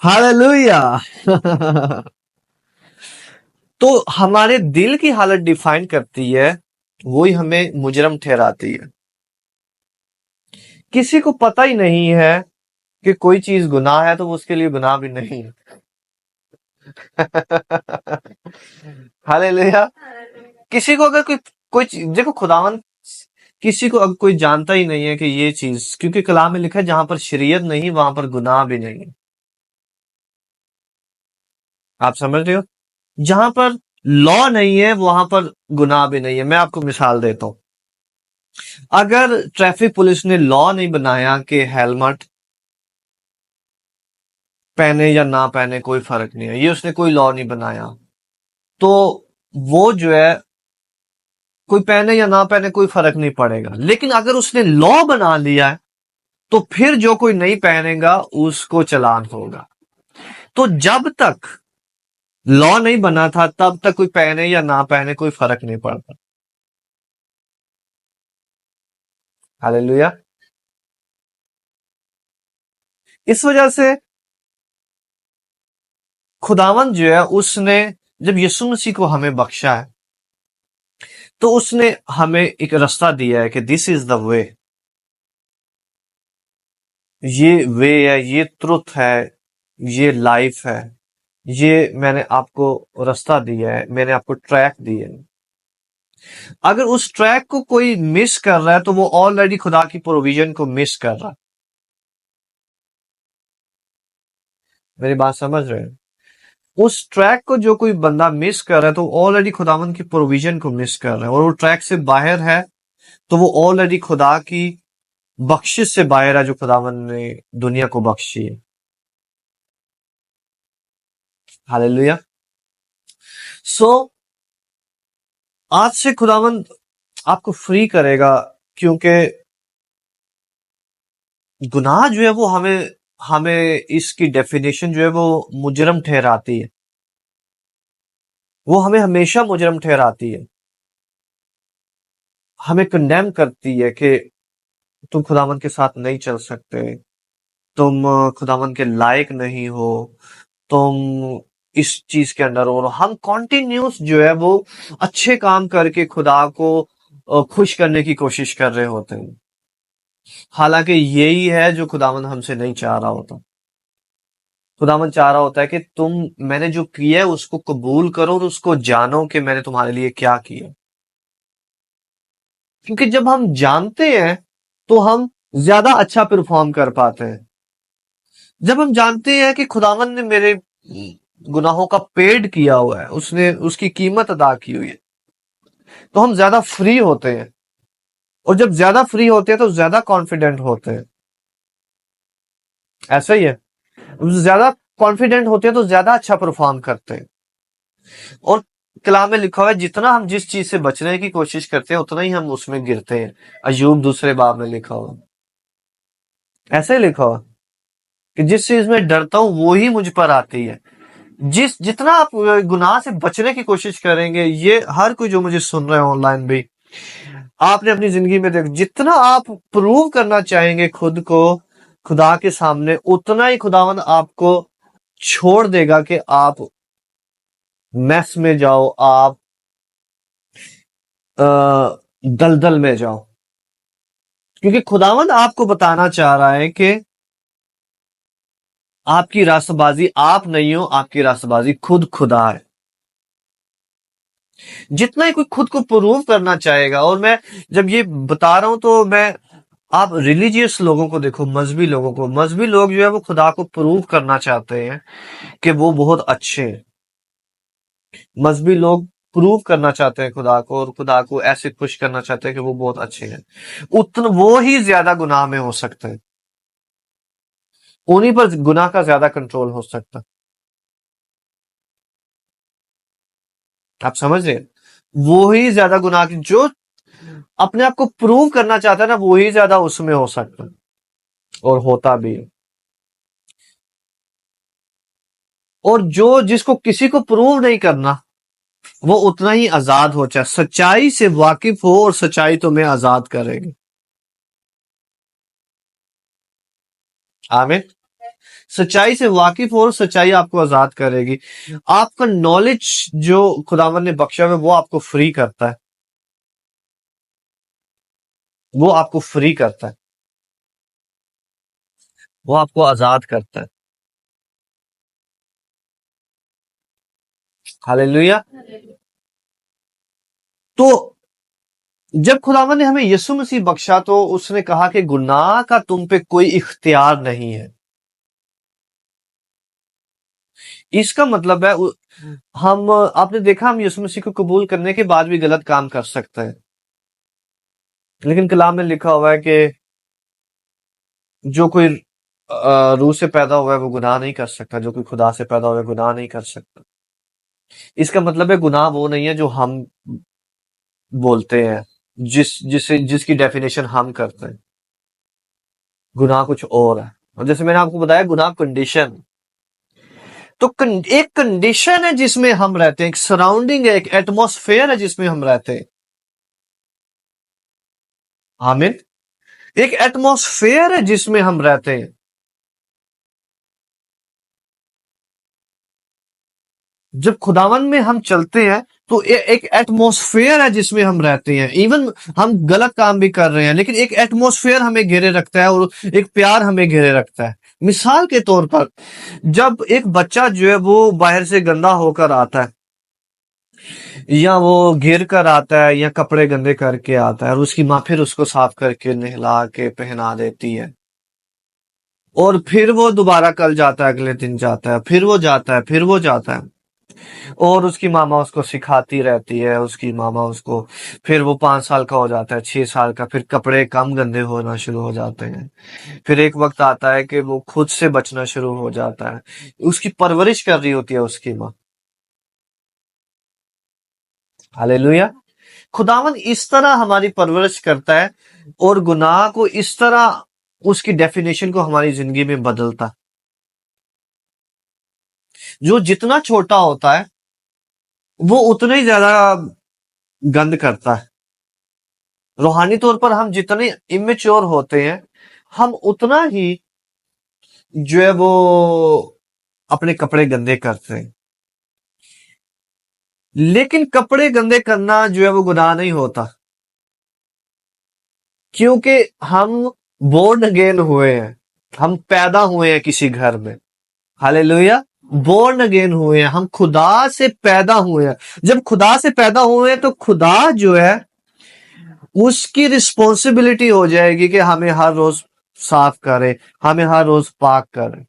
हालेलुया। तो हमारे दिल की हालत डिफाइन करती है, वही हमें मुजरम ठहराती है। किसी को पता ही नहीं है कि कोई चीज गुनाह है तो वो उसके लिए गुनाह भी नहीं है। हालेलुया। किसी को अगर कोई कोई देखो खुदावन, किसी को अगर कोई जानता ही नहीं है कि ये चीज, क्योंकि कलाम में लिखा है जहां पर शरीयत नहीं वहां पर गुनाह भी नहीं है। आप समझ रहे हो? जहां पर लॉ नहीं है वहां पर गुनाह भी नहीं है। मैं आपको मिसाल देता हूं। अगर ट्रैफिक पुलिस ने लॉ नहीं बनाया कि हेलमेट पहने या ना पहने कोई फर्क नहीं है, ये उसने कोई लॉ नहीं बनाया, तो वो जो है कोई पहने या ना पहने कोई फर्क नहीं पड़ेगा। लेकिन अगर उसने लॉ बना लिया है तो फिर जो कोई नहीं पहनेगा उसको चालान होगा। तो जब तक लॉ नहीं बना था तब तक कोई पहने या ना पहने कोई फर्क नहीं पड़ता। हालेलुया। इस वजह से खुदावन जो है उसने जब यीशु मसीह को हमें बख्शा है तो उसने हमें एक रास्ता दिया है कि दिस इज द वे, ये वे है, ये ट्रुथ है, ये लाइफ है, ये मैंने आपको रास्ता दिया है, मैंने आपको ट्रैक दिया है। अगर उस ट्रैक को कोई मिस कर रहा है तो वो ऑलरेडी खुदा की प्रोविजन को मिस कर रहा है। मेरी बात समझ रहे हैं? उस ट्रैक को जो कोई बंदा मिस कर रहा है तो ऑलरेडी खुदावन की प्रोविजन को मिस कर रहा है, और वो ट्रैक से बाहर है तो वो ऑलरेडी खुदा की बख्शिश से बाहर है जो खुदावन ने दुनिया को बख्शी है। हालेलुया। सो आज से खुदावन आपको फ्री करेगा, क्योंकि गुनाह जो है वो हमें हमें इसकी डेफिनेशन जो है वो मुजरम ठहराती है। वो हमें हमेशा मुजरम ठहराती है, हमें कंडेम करती है कि तुम खुदावन के साथ नहीं चल सकते, तुम खुदावन के लायक नहीं हो, तुम इस चीज के अंदर हो। और हम कॉन्टिन्यूस जो है वो अच्छे काम करके खुदा को खुश करने की कोशिश कर रहे होते हैं, हालांकि यही है जो खुदावन हमसे नहीं चाह रहा होता। खुदावन चाह रहा होता है कि तुम मैंने जो किया है उसको कबूल करो और उसको जानो कि मैंने तुम्हारे लिए क्या किया। क्योंकि जब हम जानते हैं तो हम ज्यादा अच्छा परफॉर्म कर पाते हैं। जब हम जानते हैं कि खुदावन ने मेरे गुनाहों का पेड किया हुआ है, उसने उसकी कीमत अदा की हुई है, तो हम ज्यादा फ्री होते हैं। और जब ज्यादा फ्री होते हैं तो ज्यादा कॉन्फिडेंट होते हैं। ऐसा ही है। ज्यादा कॉन्फिडेंट होते हैं तो ज्यादा अच्छा परफॉर्म करते हैं। और कलाम में लिखा हुआ है जितना हम जिस चीज से बचने की कोशिश करते हैं उतना ही हम उसमें गिरते हैं। अय्यूब दूसरे बाब में लिखा हुआ, ऐसे ही लिखा हुआ कि जिस चीज में डरता हूं वो ही मुझ पर आती है। जितना आप गुनाह से बचने की कोशिश करेंगे, ये हर कोई जो मुझे सुन रहे हैं ऑनलाइन भी, आपने अपनी जिंदगी में देख, जितना आप प्रूव करना चाहेंगे खुद को खुदा के सामने, उतना ही खुदावंद आपको छोड़ देगा कि आप मैस में जाओ, आप दलदल में जाओ। क्योंकि खुदावंद आपको बताना चाह रहा है कि आपकी रास्तबाजी आप नहीं हो, आपकी रास्तबाजी खुद खुदा है। जितना ही कोई खुद को प्रूव करना चाहेगा, और मैं जब ये बता रहा हूं तो मैं, आप रिलीजियस लोगों को देखो, मजहबी लोगों को, मजहबी लोग जो है वो खुदा को प्रूव करना चाहते हैं कि वो बहुत अच्छे हैं। मजहबी लोग प्रूव करना चाहते हैं खुदा को, और खुदा को ऐसे खुश करना चाहते हैं कि वो बहुत अच्छे हैं। उतना वो ही ज्यादा गुनाह में हो सकते हैं। उन्हीं पर गुनाह का ज्यादा कंट्रोल हो सकता है। आप समझ रहे हैं? वो ही ज्यादा गुनाह की जो अपने आप को प्रूव करना चाहता है ना, वो ही ज्यादा उसमें हो सकता है, और होता भी है। और जो जिसको किसी को प्रूव नहीं करना, वो उतना ही आजाद हो, चाहे सच्चाई से वाकिफ हो, और सच्चाई तुम्हें आजाद करेगी। आमीन। सच्चाई से वाकिफ हो और सच्चाई आपको आजाद करेगी। आपका नॉलेज जो खुदावन ने बख्शा है, वो आपको फ्री करता है। वो आपको फ्री करता है। वो आपको आजाद करता है। हालेलुया। तो जब खुदावन ने हमें यीशु मसीह बख्शा, तो उसने कहा कि गुनाह का तुम पे कोई इख्तियार नहीं है। इसका मतलब है हम आपने देखा, हम यीशु मसीह को कबूल करने के बाद भी गलत काम कर सकते हैं, लेकिन कलाम में लिखा हुआ है कि जो कोई रूह से पैदा हुआ है वो गुनाह नहीं कर सकता, जो कोई खुदा से पैदा हुआ है गुनाह नहीं कर सकता। इसका मतलब है गुनाह वो नहीं है जो हम बोलते हैं, जिसकी डेफिनेशन हम करते हैं। गुनाह कुछ और है। और जैसे मैंने आपको बताया, गुनाह कंडीशन। तो एक कंडीशन है जिसमें हम रहते हैं, एक सराउंडिंग है, एक एटमॉस्फेयर है जिसमें हम रहते हैं। आमीन। एक एटमॉस्फेयर है जिसमें हम रहते हैं। जब खुदावन में हम चलते हैं, तो एक एटमॉस्फेयर है जिसमें हम रहते हैं। इवन हम गलत काम भी कर रहे हैं, लेकिन एक एटमॉस्फेयर हमें घेरे रखता है, और एक प्यार हमें घेरे रखता है। मिसाल के तौर पर, जब एक बच्चा जो है वो बाहर से गंदा होकर आता है, या वो गिर कर आता है, या कपड़े गंदे करके आता है, और उसकी माँ फिर उसको साफ करके नहला के पहना देती है, और फिर वो दोबारा कल जाता है, अगले दिन जाता है, फिर वो जाता है, फिर वो जाता है, और उसकी मामा उसको सिखाती रहती है। उसकी मामा उसको, फिर वो 5 साल का हो जाता है, 6 साल का, फिर कपड़े कम गंदे होना शुरू हो जाते हैं। फिर एक वक्त आता है कि वो खुद से बचना शुरू हो जाता है। उसकी परवरिश कर रही होती है उसकी माँ। हालेलुया। खुदावन इस तरह हमारी परवरिश करता है, और गुनाह को इस तरह उसकी डेफिनेशन को हमारी जिंदगी में बदलता है। जो जितना छोटा होता है, वो उतना ही ज्यादा गंद करता है। रूहानी तौर पर हम जितने इमेच्योर होते हैं, हम उतना ही जो है वो अपने कपड़े गंदे करते हैं। लेकिन कपड़े गंदे करना जो है वो गुनाह नहीं होता, क्योंकि हम बोर्न अगेन हुए हैं। हम पैदा हुए हैं किसी घर में। हालेलुया। बोर्न अगेन हुए हैं, हम खुदा से पैदा हुए हैं। जब खुदा से पैदा हुए हैं, तो खुदा जो है उसकी रिस्पॉन्सिबिलिटी हो जाएगी कि हमें हर रोज साफ करे, हमें हर रोज पाक करे।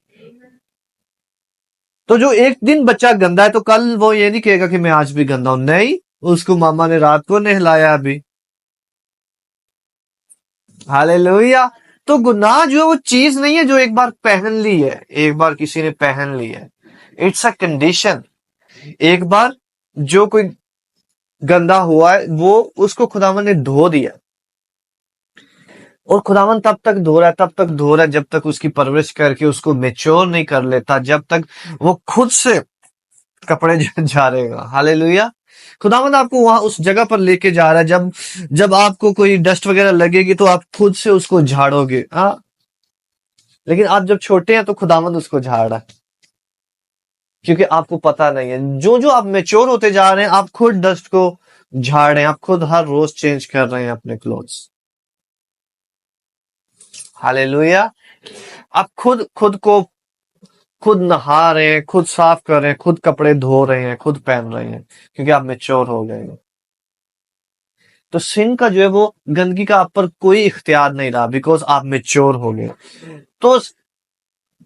तो जो एक दिन बच्चा गंदा है, तो कल वो ये नहीं कहेगा कि मैं आज भी गंदा हूं। नहीं, उसको मामा ने रात को नहलाया अभी। हालेलुया। तो गुनाह जो है वो चीज नहीं है जो एक बार पहन ली है, एक बार किसी ने पहन ली है। It's a condition. एक बार जो कोई गंदा हुआ है, वो उसको खुदावन ने धो दिया, और खुदावन तब तक धो रहा है, तब तक धो रहा है, जब तक उसकी परवरिश करके उसको मेच्योर नहीं कर लेता, जब तक वो खुद से कपड़े झाड़ेगा। हालेलुया। खुदावन आपको वहां उस जगह पर लेके जा रहा है, जब जब आपको कोई डस्ट वगैरह लगेगी, तो आप खुद से उसको झाड़ोगे। हाँ, लेकिन आप जब छोटे हैं, तो खुदावन उसको झाड़ रहा है, क्योंकि आपको पता नहीं है। जो जो आप मेच्योर होते जा रहे हैं, आप खुद डस्ट को झाड़ रहे हैं, आप खुद हर रोज चेंज कर रहे हैं अपने क्लोथ्स। हालेलुया। आप खुद खुद को खुद नहा रहे हैं, खुद साफ कर रहे हैं, खुद कपड़े धो रहे हैं, खुद पहन रहे हैं, क्योंकि आप मेच्योर हो गए हैं। तो सिन का जो है वो गंदगी का आप पर कोई इख्तियार नहीं रहा, बिकॉज आप मेच्योर हो गए। तो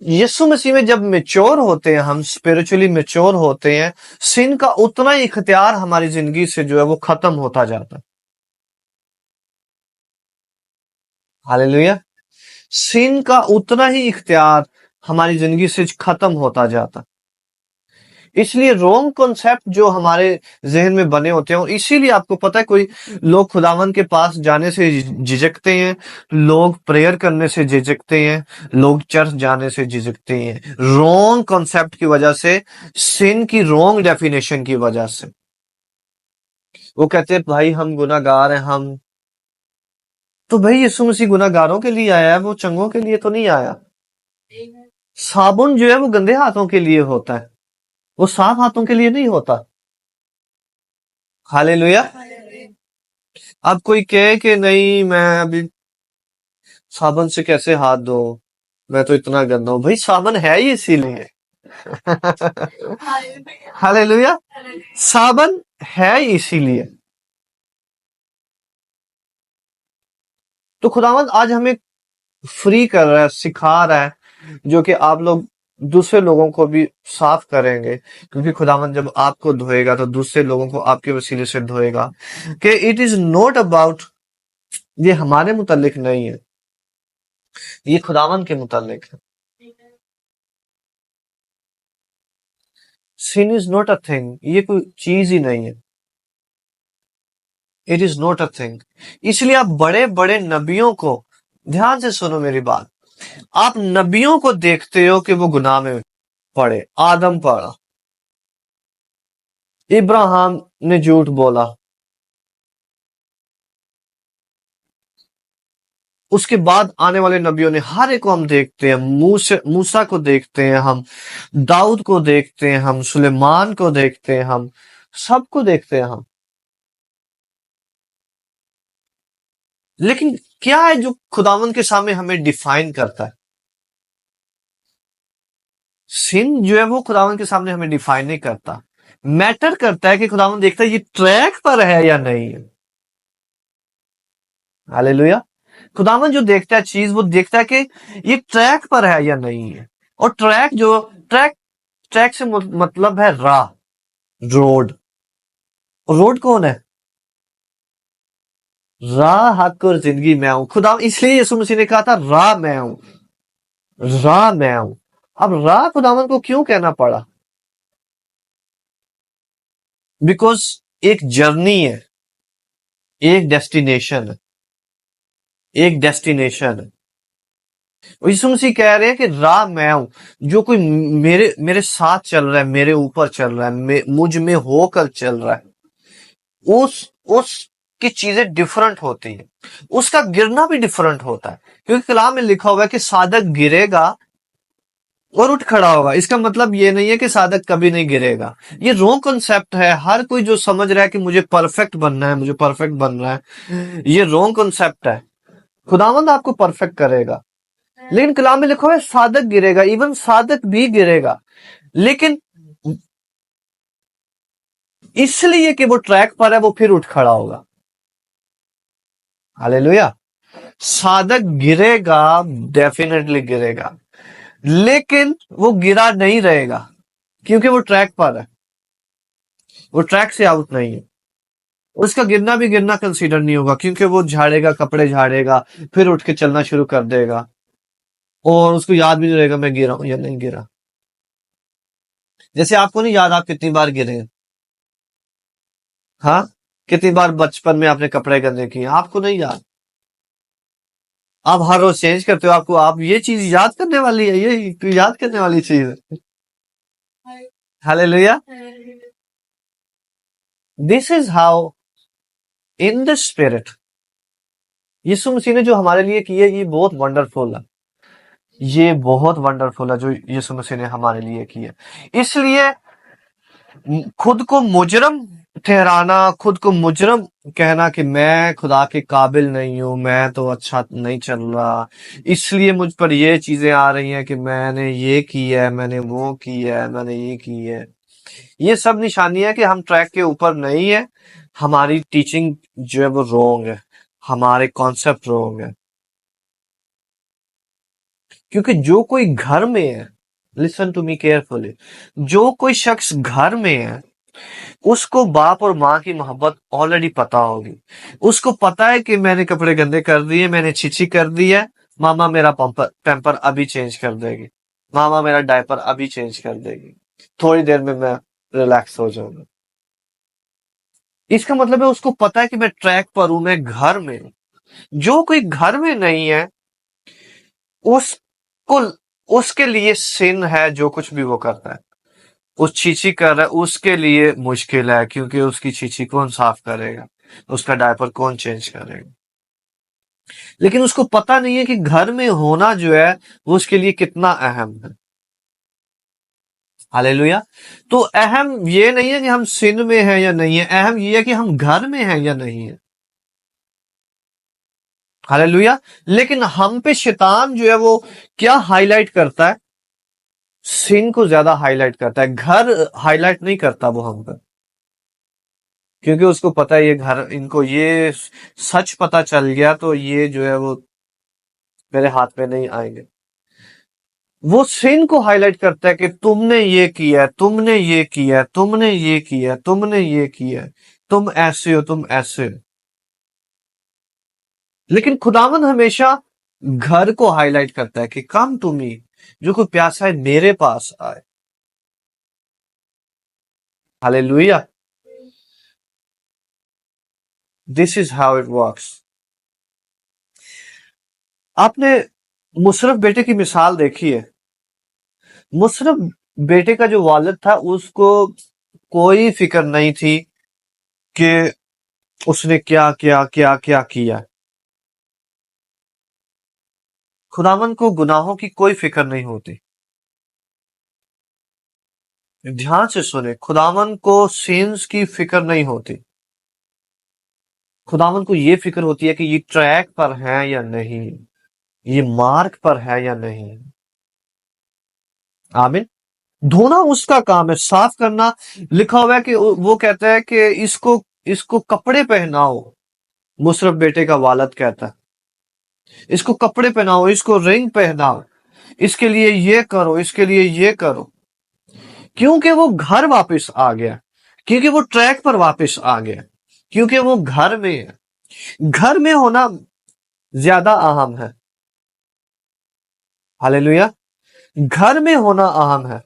यीशु मसीह में जब मेच्योर होते हैं, हम स्पिरिचुअली मेच्योर होते हैं, सिन का उतना ही इख्तियार हमारी जिंदगी से जो है वो खत्म होता जाता है। हालेलुया। सिन का उतना ही इख्तियार हमारी जिंदगी से खत्म होता जाता। इसलिए रॉन्ग कॉन्सेप्ट जो हमारे जहन में बने होते हैं, और इसीलिए आपको पता है कोई लोग खुदावन के पास जाने से झिझकते हैं, लोग प्रेयर करने से झिझकते हैं, लोग चर्च जाने से झिझकते हैं, रॉन्ग कॉन्सेप्ट की वजह से, सिन की रॉन्ग डेफिनेशन की वजह से। वो कहते हैं भाई हम गुनाहगार हैं, हम तो भाई यीशु मसीह गुनाहगारों के लिए आया है, वो चंगों के लिए तो नहीं आया। साबुन जो है वो गंदे हाथों के लिए होता है, वो साफ हाथों के लिए नहीं होता। हालेलुया। अब कोई कहे कि नहीं मैं अभी साबुन से कैसे हाथ धो, मैं तो इतना गंदा हूं। भाई साबुन है ही इसीलिए। हालेलुया। साबुन है ही इसीलिए। तो खुदावंद आज हमें फ्री कर रहा है, सिखा रहा है, जो कि आप लोग दूसरे लोगों को भी साफ करेंगे, क्योंकि खुदावंद जब आपको धोएगा तो दूसरे लोगों को आपके वसीले से धोएगा। कि इट इज नॉट अबाउट, ये हमारे मुतालिक नहीं है, ये खुदावंद के मुतालिक है। सिन इज नॉट अ थिंग, ये कोई चीज ही नहीं है। It is not a thing. इसलिए आप बड़े बड़े नबियों को, ध्यान से सुनो मेरी बात, आप नबियों को देखते हो कि वो गुनाह में पड़े। आदम पड़ा, इब्राहिम ने झूठ बोला, उसके बाद आने वाले नबियों ने, हर एक को हम देखते हैं, मूसा को देखते हैं हम, दाऊद को देखते हैं हम, सुलेमान को देखते हैं हम, सबको देखते हैं हम। लेकिन क्या है जो खुदावंद के सामने हमें डिफाइन करता है? सिन जो है वो खुदावंद के सामने हमें डिफाइन नहीं करता। मैटर करता है कि खुदावंद देखता है ये ट्रैक पर है या नहीं है। हालेलुया। खुदावंद जो देखता है चीज, वो देखता है कि ये ट्रैक पर है या नहीं है। और ट्रैक ट्रैक से मतलब है राह, रोड। रोड कौन है? राह, हक और जिंदगी मैं हूं। खुदा इसलिए यीशु मसीह ने कहा था राह मैं हूं, राह मैं हूं। अब राह खुदावंद को क्यों कहना पड़ा? बिकॉज एक जर्नी है, एक डेस्टिनेशन है, एक डेस्टिनेशन है। यीशु मसीह कह रहे हैं कि राह मैं हूं। जो कोई मेरे मेरे साथ चल रहा है, मेरे ऊपर चल रहा है, मुझ में होकर चल रहा है, उस की चीजें डिफरेंट होती है, उसका गिरना भी डिफरेंट होता है। क्योंकि कलाम में लिखा हुआ है कि साधक गिरेगा और उठ खड़ा होगा। इसका मतलब ये नहीं है कि साधक कभी नहीं गिरेगा। ये रॉन्ग कॉन्सेप्ट है। हर कोई जो समझ रहा है कि मुझे परफेक्ट बनना है, मुझे परफेक्ट बनना है, ये रॉन्ग कॉन्सेप्ट है। खुदावंद आपको परफेक्ट करेगा, लेकिन कलाम में लिखा हुआ है साधक गिरेगा, इवन साधक भी गिरेगा, लेकिन इसलिए कि वो ट्रैक पर है, वो फिर उठ खड़ा होगा। हालेलुया। साधक गिरेगा, डेफिनेटली गिरेगा, लेकिन वो गिरा नहीं रहेगा, क्योंकि वो ट्रैक पर है, वो ट्रैक से आउट नहीं है। उसका गिरना भी गिरना कंसीडर नहीं होगा, क्योंकि वो झाड़ेगा, कपड़े झाड़ेगा, फिर उठ के चलना शुरू कर देगा, और उसको याद भी नहीं रहेगा मैं गिरा हूं या नहीं गिरा। जैसे आपको नहीं याद आप कितनी बार गिरे हैं? हाँ, कितनी बार बचपन में आपने कपड़े गंदे किए, आपको नहीं याद। आप हर रोज चेंज करते हो, आपको आप ये चीज याद करने वाली है, ये तो याद करने वाली चीज है। Hallelujah. This is how in the spirit, Yeshu Masih ने जो हमारे लिए किया, ये बहुत वंडरफुल है, ये बहुत वंडरफुल है जो यीशु मसीह ने हमारे लिए किया। इसलिए खुद को मुजरम ठहराना, खुद को मुजरम कहना कि मैं खुदा के काबिल नहीं हूं, मैं तो अच्छा नहीं चल रहा, इसलिए मुझ पर ये चीजें आ रही हैं कि मैंने ये किया है, मैंने वो किया है, मैंने ये की है, ये सब निशानी है कि हम ट्रैक के ऊपर नहीं है। हमारी टीचिंग जो है वो रॉन्ग है, हमारे कॉन्सेप्ट रॉन्ग है। क्योंकि जो कोई घर में है, लिसन टू मी केयरफुली, जो कोई शख्स घर में है, उसको बाप और माँ की मोहब्बत ऑलरेडी पता होगी। उसको पता है कि मैंने कपड़े गंदे कर दिए, मैंने छिछी कर दी है, मामा मेरा पैम्पर अभी चेंज कर देगी। मामा मेरा डायपर अभी चेंज कर देगी, थोड़ी देर में मैं रिलैक्स हो जाऊंगा। इसका मतलब है उसको पता है कि मैं ट्रैक पर हूं, मैं घर में हूं। जो कोई घर में नहीं है, उसको उसके लिए सिन है जो कुछ भी वो करता है। उस चीची कर रहा है, उसके लिए मुश्किल है, क्योंकि उसकी चीची कौन साफ करेगा, उसका डायपर कौन चेंज करेगा। लेकिन उसको पता नहीं है कि घर में होना जो है वो उसके लिए कितना अहम है। हालेलुया। तो अहम ये नहीं है कि हम सिन में हैं या नहीं है, अहम ये है कि हम घर में हैं या नहीं है। हालेलुया। लेकिन हम पे शैतान जो है वो क्या हाईलाइट करता है, सिन को ज्यादा हाईलाइट करता है, घर हाईलाइट नहीं करता वो हम पर। क्योंकि उसको पता है ये घर, इनको ये सच पता चल गया तो ये जो है वो मेरे हाथ में नहीं आएंगे। वो सिन को हाईलाइट करता है कि तुमने ये किया है, तुमने ये किया है, तुमने ये किया है, तुमने ये किया है, तुम ऐसे हो, तुम ऐसे हो। लेकिन खुदावन हमेशा घर को हाईलाइट करता है कि कम टू मी, जो कोई प्यासा है मेरे पास आए। Hallelujah. This is how it works. आपने मुशर्रफ बेटे की मिसाल देखी है। मुशर्रफ बेटे का जो वालिद था, उसको कोई फिक्र नहीं थी कि उसने क्या क्या क्या क्या किया। खुदावन को गुनाहों की कोई फिक्र नहीं होती। ध्यान से सुने, खुदावन को सिंस की फिक्र नहीं होती। खुदावन को ये फिक्र होती है कि ये ट्रैक पर है या नहीं, ये मार्ग पर है या नहीं। आमीन। धोना उसका काम है, साफ करना। लिखा हुआ है कि वो कहता है कि इसको इसको कपड़े पहनाओ। मुशर्रफ बेटे का वालिद कहता है इसको कपड़े पहनाओ, इसको रिंग पहनाओ, इसके लिए ये करो, इसके लिए ये करो। क्योंकि वो घर वापस आ गया, क्योंकि वो ट्रैक पर वापस आ गया, क्योंकि वो घर में है। घर में होना ज्यादा अहम है। हालेलुया। घर में होना अहम है।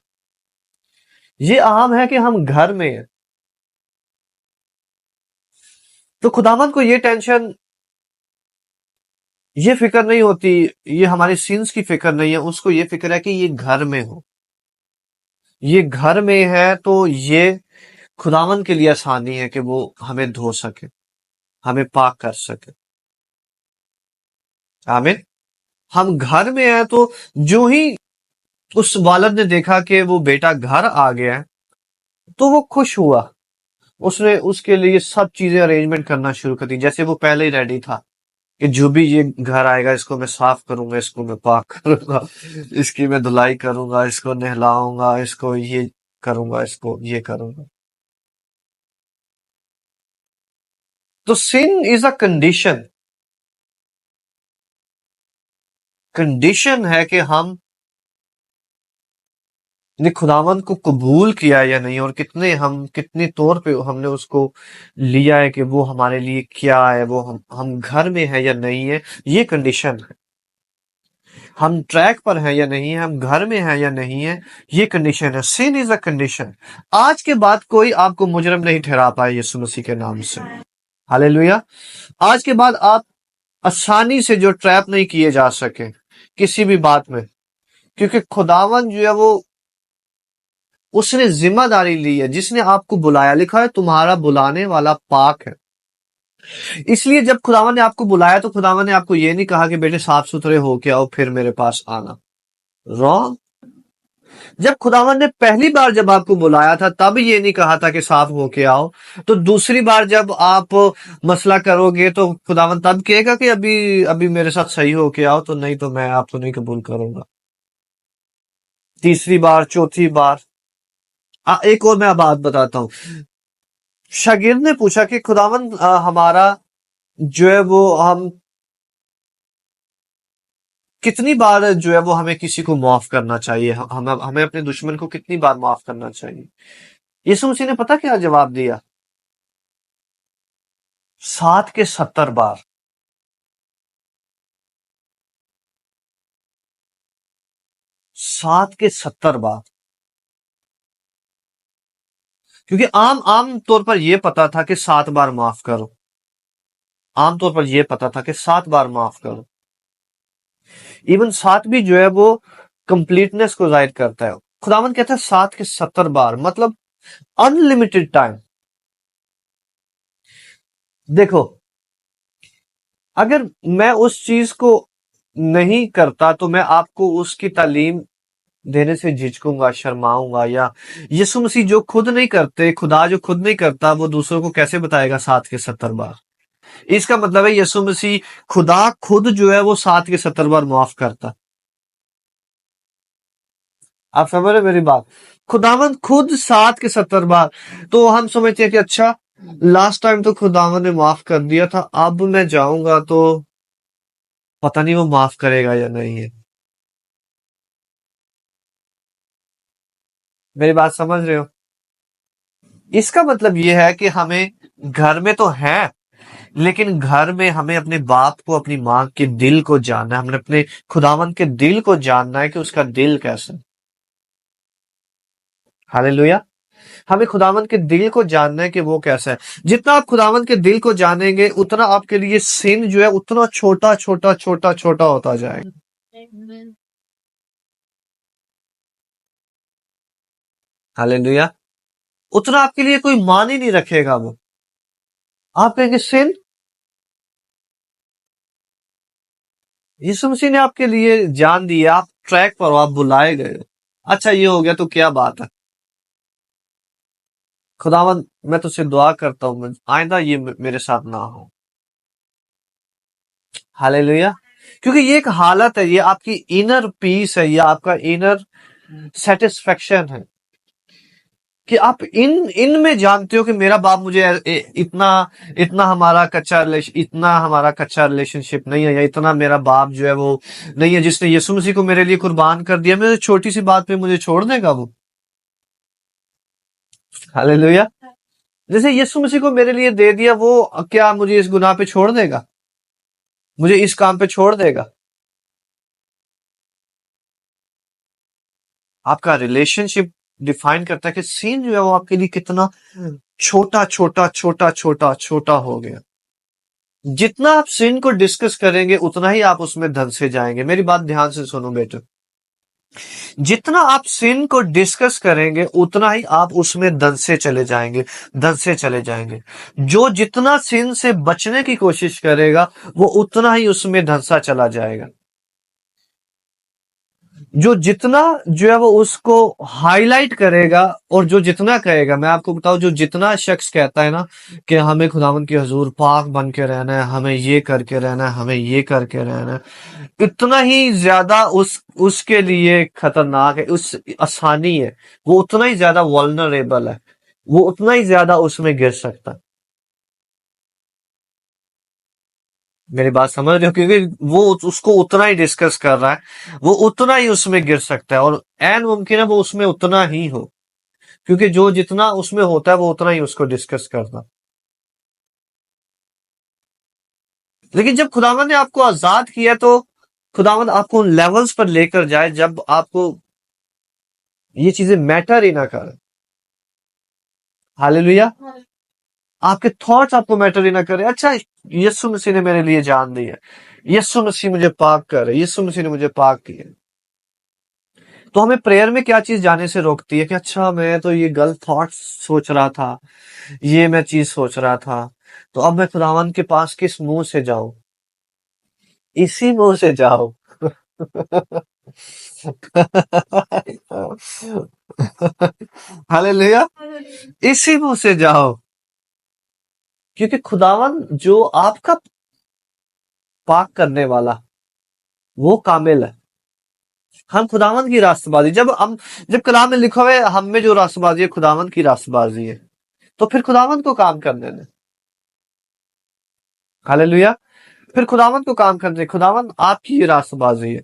ये अहम है कि हम घर में हैं। तो खुदावन को ये टेंशन, ये फिक्र नहीं होती, ये हमारे सीन्स की फिक्र नहीं है। उसको ये फिक्र है कि ये घर में हो, ये घर में है, तो ये खुदावन के लिए आसानी है कि वो हमें धो सके, हमें पाक कर सके। आमीन। हम घर में हैं तो जो ही उस वालिद ने देखा कि वो बेटा घर आ गया है, तो वो खुश हुआ। उसने उसके लिए सब चीजें अरेंजमेंट करना शुरू कर दी, जैसे वो पहले ही रेडी था कि जो भी ये घर आएगा इसको मैं साफ करूंगा, इसको मैं पाक करूंगा, इसकी मैं धुलाई करूंगा, इसको नहलाऊंगा, इसको ये करूंगा, इसको ये करूंगा। तो सिन इज अ कंडीशन, कंडीशन है कि हम ने खुदावंद को कबूल किया है या नहीं, और कितने तौर पे हमने उसको लिया है कि वो हमारे लिए क्या है, वो हम घर में है या नहीं है, ये कंडीशन है। हम ट्रैक पर हैं या नहीं है, हम घर में हैं या नहीं है, ये कंडीशन है। सिन इज अ कंडीशन। आज के बाद कोई आपको मुजरम नहीं ठहरा पाए यीशु मसीह के नाम से। हालेलुया। आज के बाद आप आसानी से जो ट्रैप नहीं किए जा सके किसी भी बात में, क्योंकि खुदावन जो है वो उसने जिम्मेदारी ली है, जिसने आपको बुलाया। लिखा है तुम्हारा बुलाने वाला पाक है। इसलिए जब खुदावन ने आपको बुलाया तो खुदावन ने आपको ये नहीं कहा कि बेटे साफ सुथरे होके आओ फिर मेरे पास आना। रॉन्ग। जब खुदावन ने पहली बार जब आपको बुलाया था तब ये नहीं कहा था कि साफ होके आओ। तो दूसरी बार जब आप मसला करोगे तो खुदावन तब कहेगा कि अभी अभी मेरे साथ सही होके आओ, तो नहीं तो मैं आपको नहीं कबूल करूंगा। तीसरी बार, चौथी बार। एक और मैं बात बताता हूँ। शागिर्द ने पूछा कि खुदावन हमारा जो है वो हम कितनी बार जो है वो हमें किसी को माफ करना चाहिए, हमें अपने दुश्मन को कितनी बार माफ करना चाहिए। यीशु मसीह ने पता क्या जवाब दिया? 7 के 70 बार। 7 के 70 बार। क्योंकि आम आम तौर पर यह पता था कि 7 बार माफ करो, आमतौर पर यह पता था कि 7 बार माफ करो। इवन 7 भी जो है वो कंप्लीटनेस को जाहिर करता है। खुदावन कहता है 7 के 70 बार, मतलब अनलिमिटेड टाइम। देखो, अगर मैं उस चीज को नहीं करता तो मैं आपको उसकी तालीम देने से झिझकूंगा, शर्माऊंगा, या यीशु मसीह जो खुद नहीं करते, खुदा जो खुद नहीं करता, वो दूसरों को कैसे बताएगा 7 के 70 बार। इसका मतलब है यीशु मसीह, खुदा खुद जो है वो 7 के 70 बार माफ करता। आप समझ रहे हैं मेरी बात? खुदावन खुद 7 के 70 बार। तो हम समझते हैं कि अच्छा, लास्ट टाइम तो खुदावन ने माफ कर दिया था, अब मैं जाऊंगा तो पता नहीं वो माफ करेगा या नहीं है। मेरी बात समझ रहे हो? इसका मतलब ये है कि हमें घर में तो है, लेकिन घर में हमें अपने बाप को, अपनी माँ के दिल को जानना है, हमें अपने खुदावन के दिल को जानना है कि उसका दिल कैसा है। हालेलुया। हमें खुदावन के दिल को जानना है कि वो कैसा है। जितना आप खुदावन के दिल को जानेंगे, उतना आपके लिए सिन जो है उतना छोटा छोटा छोटा छोटा होता जाएगा। हालेलुया। उतना आपके लिए कोई मान ही नहीं रखेगा वो। आप कहेंगे सिन, यीशु मसीह ने आपके लिए जान दी है, आप ट्रैक पर हो, आप बुलाए गए हो। अच्छा, ये हो गया तो क्या बात है। खुदावन, मैं तुझसे दुआ करता हूँ आइंदा ये मेरे साथ ना हो। हालेलुया। क्योंकि ये एक हालत है, ये आपकी इनर पीस है, ये आपका इनर सेटिस्फेक्शन है कि आप इन इन में जानते हो कि मेरा बाप मुझे इतना इतना हमारा कच्चा रिलेशनशिप नहीं है, या इतना मेरा बाप जो है वो नहीं है जिसने यीशु मसीह को मेरे लिए कुर्बान कर दिया, मेरे छोटी सी बात पे मुझे छोड़ देगा वो। हालेलुया। जैसे यीशु मसीह को मेरे लिए दे दिया, वो क्या मुझे इस गुनाह पे छोड़ देगा, मुझे इस काम पे छोड़ देगा? आपका रिलेशनशिप डिफाइन करता है कि सीन जो है वो आपके लिए कितना छोटा छोटा छोटा छोटा छोटा हो गया। जितना आप सिन को डिस्कस करेंगे उतना ही आप उसमें धन से जाएंगे। मेरी बात ध्यान से सुनो बेटे, जितना आप सिन को डिस्कस करेंगे उतना ही आप उसमें धन से चले जाएंगे, धन से चले जाएंगे। जो जितना सिन से बचने की कोशिश करेगा वो उतना ही उसमें धंसा चला जाएगा। जो जितना जो है वो उसको हाईलाइट करेगा, और जो जितना कहेगा, मैं आपको बताऊं, जो जितना शख्स कहता है ना कि हमें खुदावंद के हजूर पाक बन के रहना है, हमें ये करके रहना है, हमें ये करके रहना है, इतना ही ज्यादा उसके लिए खतरनाक है, उस आसानी है, वो उतना ही ज्यादा वल्नरेबल है, वो उतना ही ज्यादा उसमें गिर सकता है। मेरी बात समझ रहे हो? क्योंकि वो उसको उतना ही डिस्कस कर रहा है, वो उतना ही उसमें गिर सकता है, और एन मुमकिन है वो उसमें उतना ही हो, क्योंकि जो जितना उसमें होता है वो उतना ही उसको डिस्कस करता। लेकिन जब खुदावंद ने आपको आजाद किया, तो खुदावंद आपको उन लेवल्स पर लेकर जाए जब आपको ये चीजें मैटर ही ना करे। हालेलुया। आपके थॉट्स आपको मैटर ही ना करे। अच्छा, यीशु मसीह ने मेरे लिए जान दी है, यीशु मसीह मुझे पाक करे, यीशु मसीह ने मुझे पाक किया। तो हमें प्रेयर में क्या चीज जाने से रोकती है कि अच्छा, मैं तो ये गलत थॉट्स सोच रहा था, ये मैं चीज सोच रहा था, तो अब मैं खुदावंद के पास किस मुंह से जाऊं? इसी मुंह से जाओ। हालेलुया। इसी मुंह से जाओ, क्योंकि खुदावन जो आपका पाक करने वाला, वो कामिल है। हम खुदावन की रास्तबाजी, जब कलाम में लिखा हुआ है हम में जो रास्तबाजी है खुदावन की रास्तबाजी है, तो फिर खुदावन को काम करने दें। हालेलुया। फिर खुदावन को काम करने, खुदावन आपकी ये रास्तबाजी है,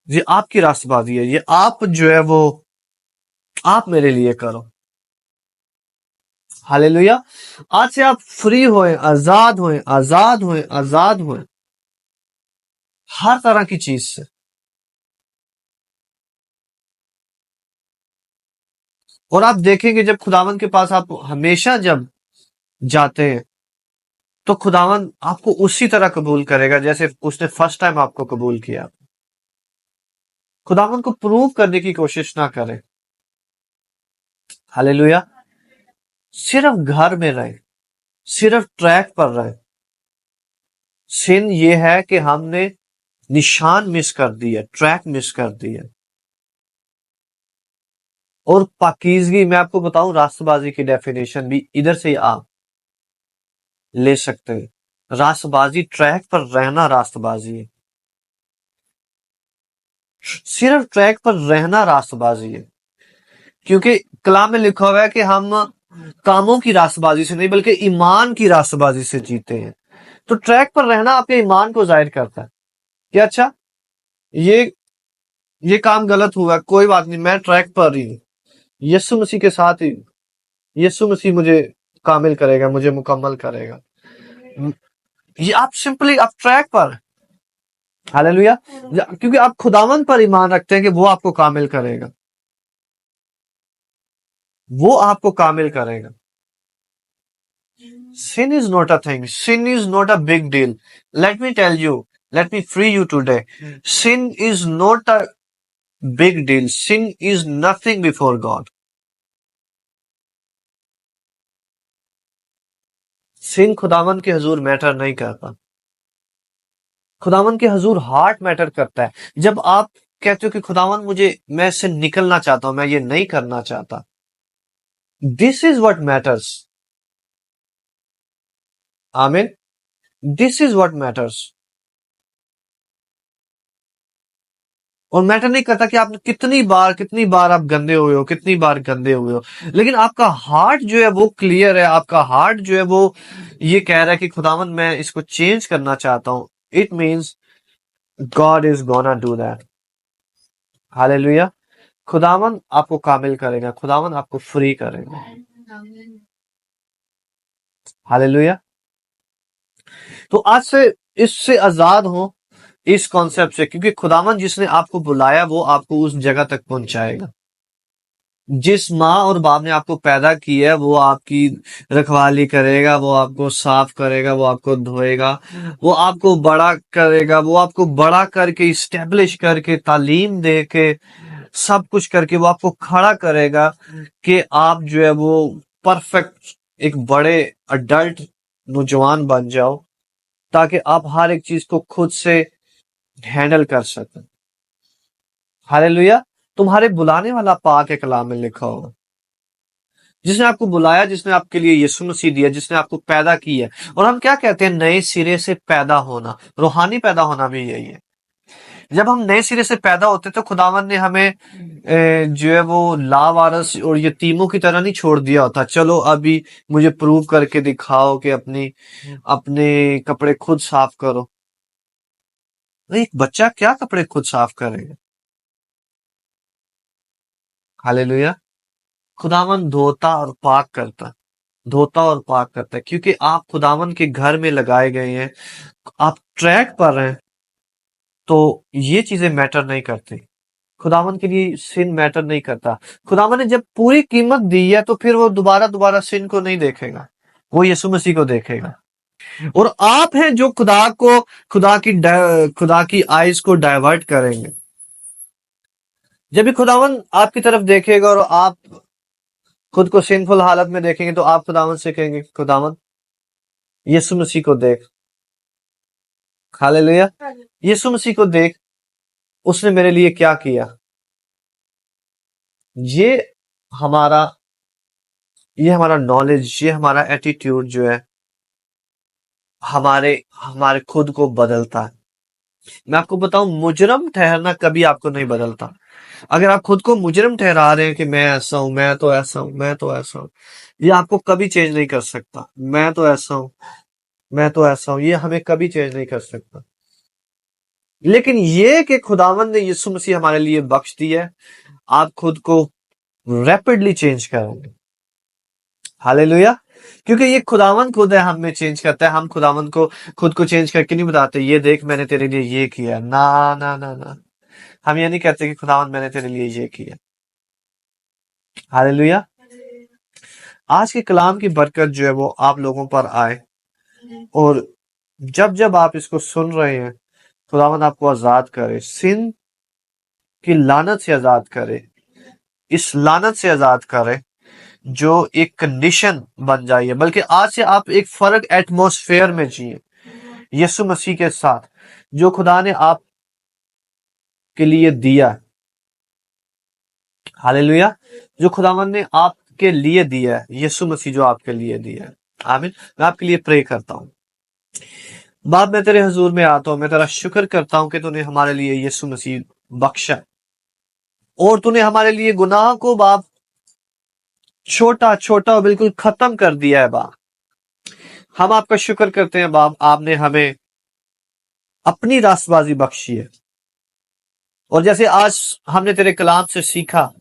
ये आपकी रास्तबाजी है, ये आप जो है वो आप मेरे लिए करो। हालेलुया। आज से आप फ्री होए, आजाद होए, आजाद होए, आजाद होए हर तरह की चीज से। और आप देखेंगे जब खुदावंद के पास आप हमेशा जब जाते हैं तो खुदावंद आपको उसी तरह कबूल करेगा जैसे उसने फर्स्ट टाइम आपको कबूल किया। खुदावंद को प्रूव करने की कोशिश ना करें। हालेलुया। सिर्फ घर में रहे, सिर्फ ट्रैक पर रहे। सिन ये है कि हमने निशान मिस कर दिया, ट्रैक मिस कर दिया। और पाकीज़गी, मैं आपको बताऊं रास्तबाजी की डेफिनेशन भी इधर से आप ले सकते हैं। रास्तबाजी ट्रैक पर रहना रास्तबाजी है। सिर्फ ट्रैक पर रहना रास्तबाजी है। क्योंकि कलाम में लिखा हुआ है कि हम कामों की रास्तबाजी से नहीं बल्कि ईमान की रास्तबाजी से जीते हैं। तो ट्रैक पर रहना आपके ईमान को जाहिर करता है कि अच्छा ये ये काम गलत हुआ, कोई बात नहीं, मैं ट्रैक पर ही हूं, यीशु मसीह के साथ ही, यीशु मसीह मुझे कामिल करेगा, मुझे मुकम्मल करेगा। ये आप सिंपली आप ट्रैक पर, हालेलुया। क्योंकि आप खुदावंद पर ईमान रखते हैं कि वो आपको कामिल करेगा, वो आपको कामिल करेगा। Sin is not a thing. Sin is not a big deal. Let me tell you, let me free you today. Sin is not a big deal. Sin is nothing before God. सिन खुदावन के हजूर matter नहीं करता। खुदावन के हजूर heart matter करता है। जब आप कहते हो कि खुदावन मैं इससे निकलना चाहता हूं, मैं ये नहीं करना चाहता, दिस इज व्हाट मैटर्स। आमीन। This is what matters. और मैटर नहीं करता कि आप कितनी बार आप गंदे हुए हो, कितनी बार गंदे हुए हो, लेकिन आपका हार्ट जो है वो क्लियर है। आपका हार्ट जो है वो ये कह रहा है कि खुदावन मैं इसको चेंज करना चाहता हूं। It means God is gonna do that. Hallelujah. खुदावन आपको कामिल करेगा, खुदावन आपको फ्री करेगा। हालेलुया। तो आज से इससे आजाद हो, इस कॉन्सेप्ट से, क्योंकि खुदावन जिसने आपको बुलाया वो आपको उस जगह तक पहुंचाएगा। जिस माँ और बाप ने आपको पैदा किया है वो आपकी रखवाली करेगा, वो आपको साफ करेगा, वो आपको धोएगा, वो आपको बड़ा करेगा, वो आपको बड़ा करके इस्टेब्लिश करके तालीम दे के सब कुछ करके वो आपको खड़ा करेगा कि आप जो है वो परफेक्ट एक बड़े अडल्ट नौजवान बन जाओ, ताकि आप हर एक चीज को खुद से हैंडल कर सकें। हालेलुया। तुम्हारे बुलाने वाला पाक है, कलाम में लिखा होगा। जिसने आपको बुलाया, जिसने आपके लिए यीशु मसीह दिया, जिसने आपको पैदा किया है। और हम क्या कहते हैं, नए सिरे से पैदा होना, रूहानी पैदा होना भी यही है। जब हम नए सिरे से पैदा होते तो खुदावन ने हमें जो है वो लावारस और यतीमों की तरह नहीं छोड़ दिया होता, चलो अभी मुझे प्रूव करके दिखाओ कि अपने कपड़े खुद साफ करो। एक बच्चा क्या कपड़े खुद साफ करेगा? हालेलुया। खुदावन धोता और पाक करता है, क्योंकि आप खुदावन के घर में लगाए गए हैं, आप ट्रैक पर हैं, तो ये चीजें मैटर नहीं करती। खुदावन के लिए सिन मैटर नहीं करता। खुदावन ने जब पूरी कीमत दी है तो फिर वो दोबारा दोबारा सिन को नहीं देखेगा, वो यीशु मसीह को देखेगा। और आप हैं जो खुदा की आइज को डाइवर्ट करेंगे। जब भी खुदावन आपकी तरफ देखेगा और आप खुद को सिंफुल हालत में देखेंगे तो आप खुदावन से कहेंगे, खुदावन यीशु मसीह को देख। हालेलुया। यीशु मसीह को देख, उसने मेरे लिए क्या किया। ये हमारा ये हमारा नॉलेज, ये हमारा एटीट्यूड जो है हमारे हमारे खुद को बदलता है। मैं आपको बताऊं, मुजरम ठहरना कभी आपको नहीं बदलता। अगर आप खुद को मुजरम ठहरा रहे हैं कि मैं ऐसा हूं, मैं तो ऐसा हूं, मैं तो ऐसा हूं, ये आपको कभी चेंज नहीं कर सकता। मैं तो ऐसा हूं, मैं तो ऐसा हूं, ये हमें कभी चेंज नहीं कर सकता। लेकिन ये कि खुदावंद ने यीशु मसीह हमारे लिए बख्श दिया है, आप खुद को रैपिडली चेंज करेंगे। हालेलुया। क्योंकि ये खुदावंद खुद है हमें चेंज करता है। हम खुदावंद को खुद को चेंज करके नहीं बताते, ये देख मैंने तेरे लिए ये किया, ना ना ना ना। हम ये नहीं कहते कि खुदावंद मैंने तेरे लिए ये किया। हालेलुया। आज के कलाम की बरकत जो है वो आप लोगों पर आए, और जब जब आप इसको सुन रहे हैं, खुदावंद आपको आजाद करे, सिन की लानत से आजाद करे, इस लानत से आजाद करे जो एक कंडीशन बन जाइए, बल्कि आज से आप एक फर्क एटमॉस्फेयर में जिए यीशु मसीह के साथ, जो खुदा ने आपके लिए दिया। हालेलुया। जो खुदावन ने आपके लिए दिया है, यीशु मसीह जो आपके लिए दिया है। आमीन। मैं आपके लिए प्रे करता हूं। बाप, मैं तेरे हजूर में आता हूं, मैं तेरा शुक्र करता हूं कि तूने हमारे लिए यीशु मसीह बख्शा, और तूने हमारे लिए गुनाह को बाप छोटा छोटा बिल्कुल खत्म कर दिया है बाप। हम आपका शुक्र करते हैं बाप, आपने हमें अपनी रास्तबाजी बख्शी है। और जैसे आज हमने तेरे कलाम से सीखा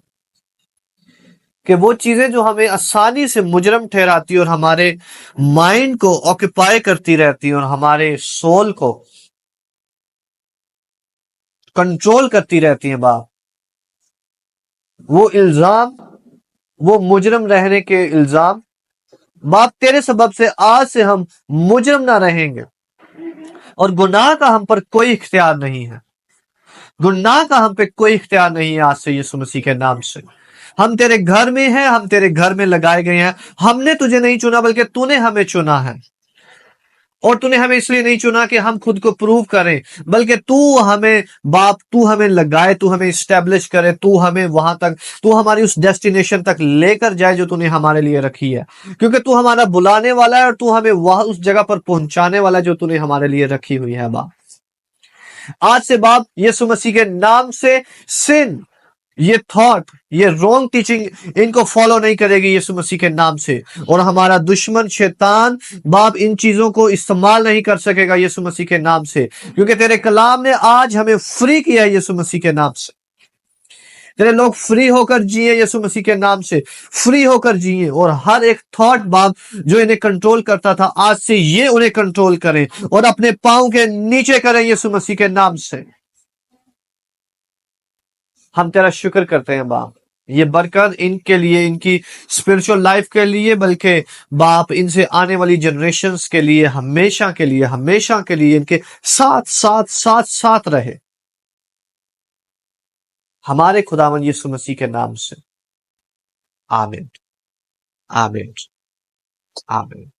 कि वो चीजें जो हमें आसानी से मुजरम ठहराती और हमारे माइंड को ऑक्यूपाई करती रहती और हमारे सोल को कंट्रोल करती रहती हैं बाप, वो इल्जाम, वो मुजरम रहने के इल्जाम बाप, तेरे सबब से आज से हम मुजरम ना रहेंगे, और गुनाह का हम पर कोई इख्तियार नहीं है। गुनाह का हम पे कोई इख्तियार नहीं है आज से यीशु मसीह के नाम से। हम तेरे घर में हैं, हम तेरे घर में लगाए गए हैं। हमने तुझे नहीं चुना, बल्कि तूने हमें चुना है। और तूने हमें इसलिए नहीं चुना कि हम खुद को प्रूव करें, बल्कि तू हमें बाप, तू हमें लगाए, तू हमें स्टैब्लिश करे, तू हमें वहां तक, तू हमारी उस डेस्टिनेशन तक लेकर जाए जो तूने हमारे लिए रखी है। क्योंकि तू हमारा बुलाने वाला है, और तू हमें वह उस जगह पर पहुंचाने वाला है जो तूने हमारे लिए रखी हुई है बाप। आज से बाप, यीशु मसीह के नाम से सिन, ये थॉट, ये रॉन्ग टीचिंग इनको फॉलो नहीं करेगी यीशु मसीह के नाम से। और हमारा दुश्मन शैतान बाप इन चीजों को इस्तेमाल नहीं कर सकेगा यीशु मसीह के नाम से, क्योंकि तेरे कलाम ने आज हमें फ्री किया है यीशु मसीह के नाम से। तेरे लोग फ्री होकर जिए यीशु मसीह के नाम से, फ्री होकर जिए, और हर एक थॉट बाप जो इन्हें कंट्रोल करता था, आज से ये उन्हें कंट्रोल करें और अपने पांव के नीचे करें यीशु मसीह के नाम से। हम तेरा शुक्र करते हैं बाप, ये बरकत इनके लिए, इनकी स्पिरिचुअल लाइफ के लिए, बल्कि बाप इनसे आने वाली जनरेशंस के लिए, हमेशा के लिए, हमेशा के लिए इनके साथ साथ साथ साथ रहे, हमारे खुदावन यीशु मसीह के नाम से। आमीन। आमीन। आमीन।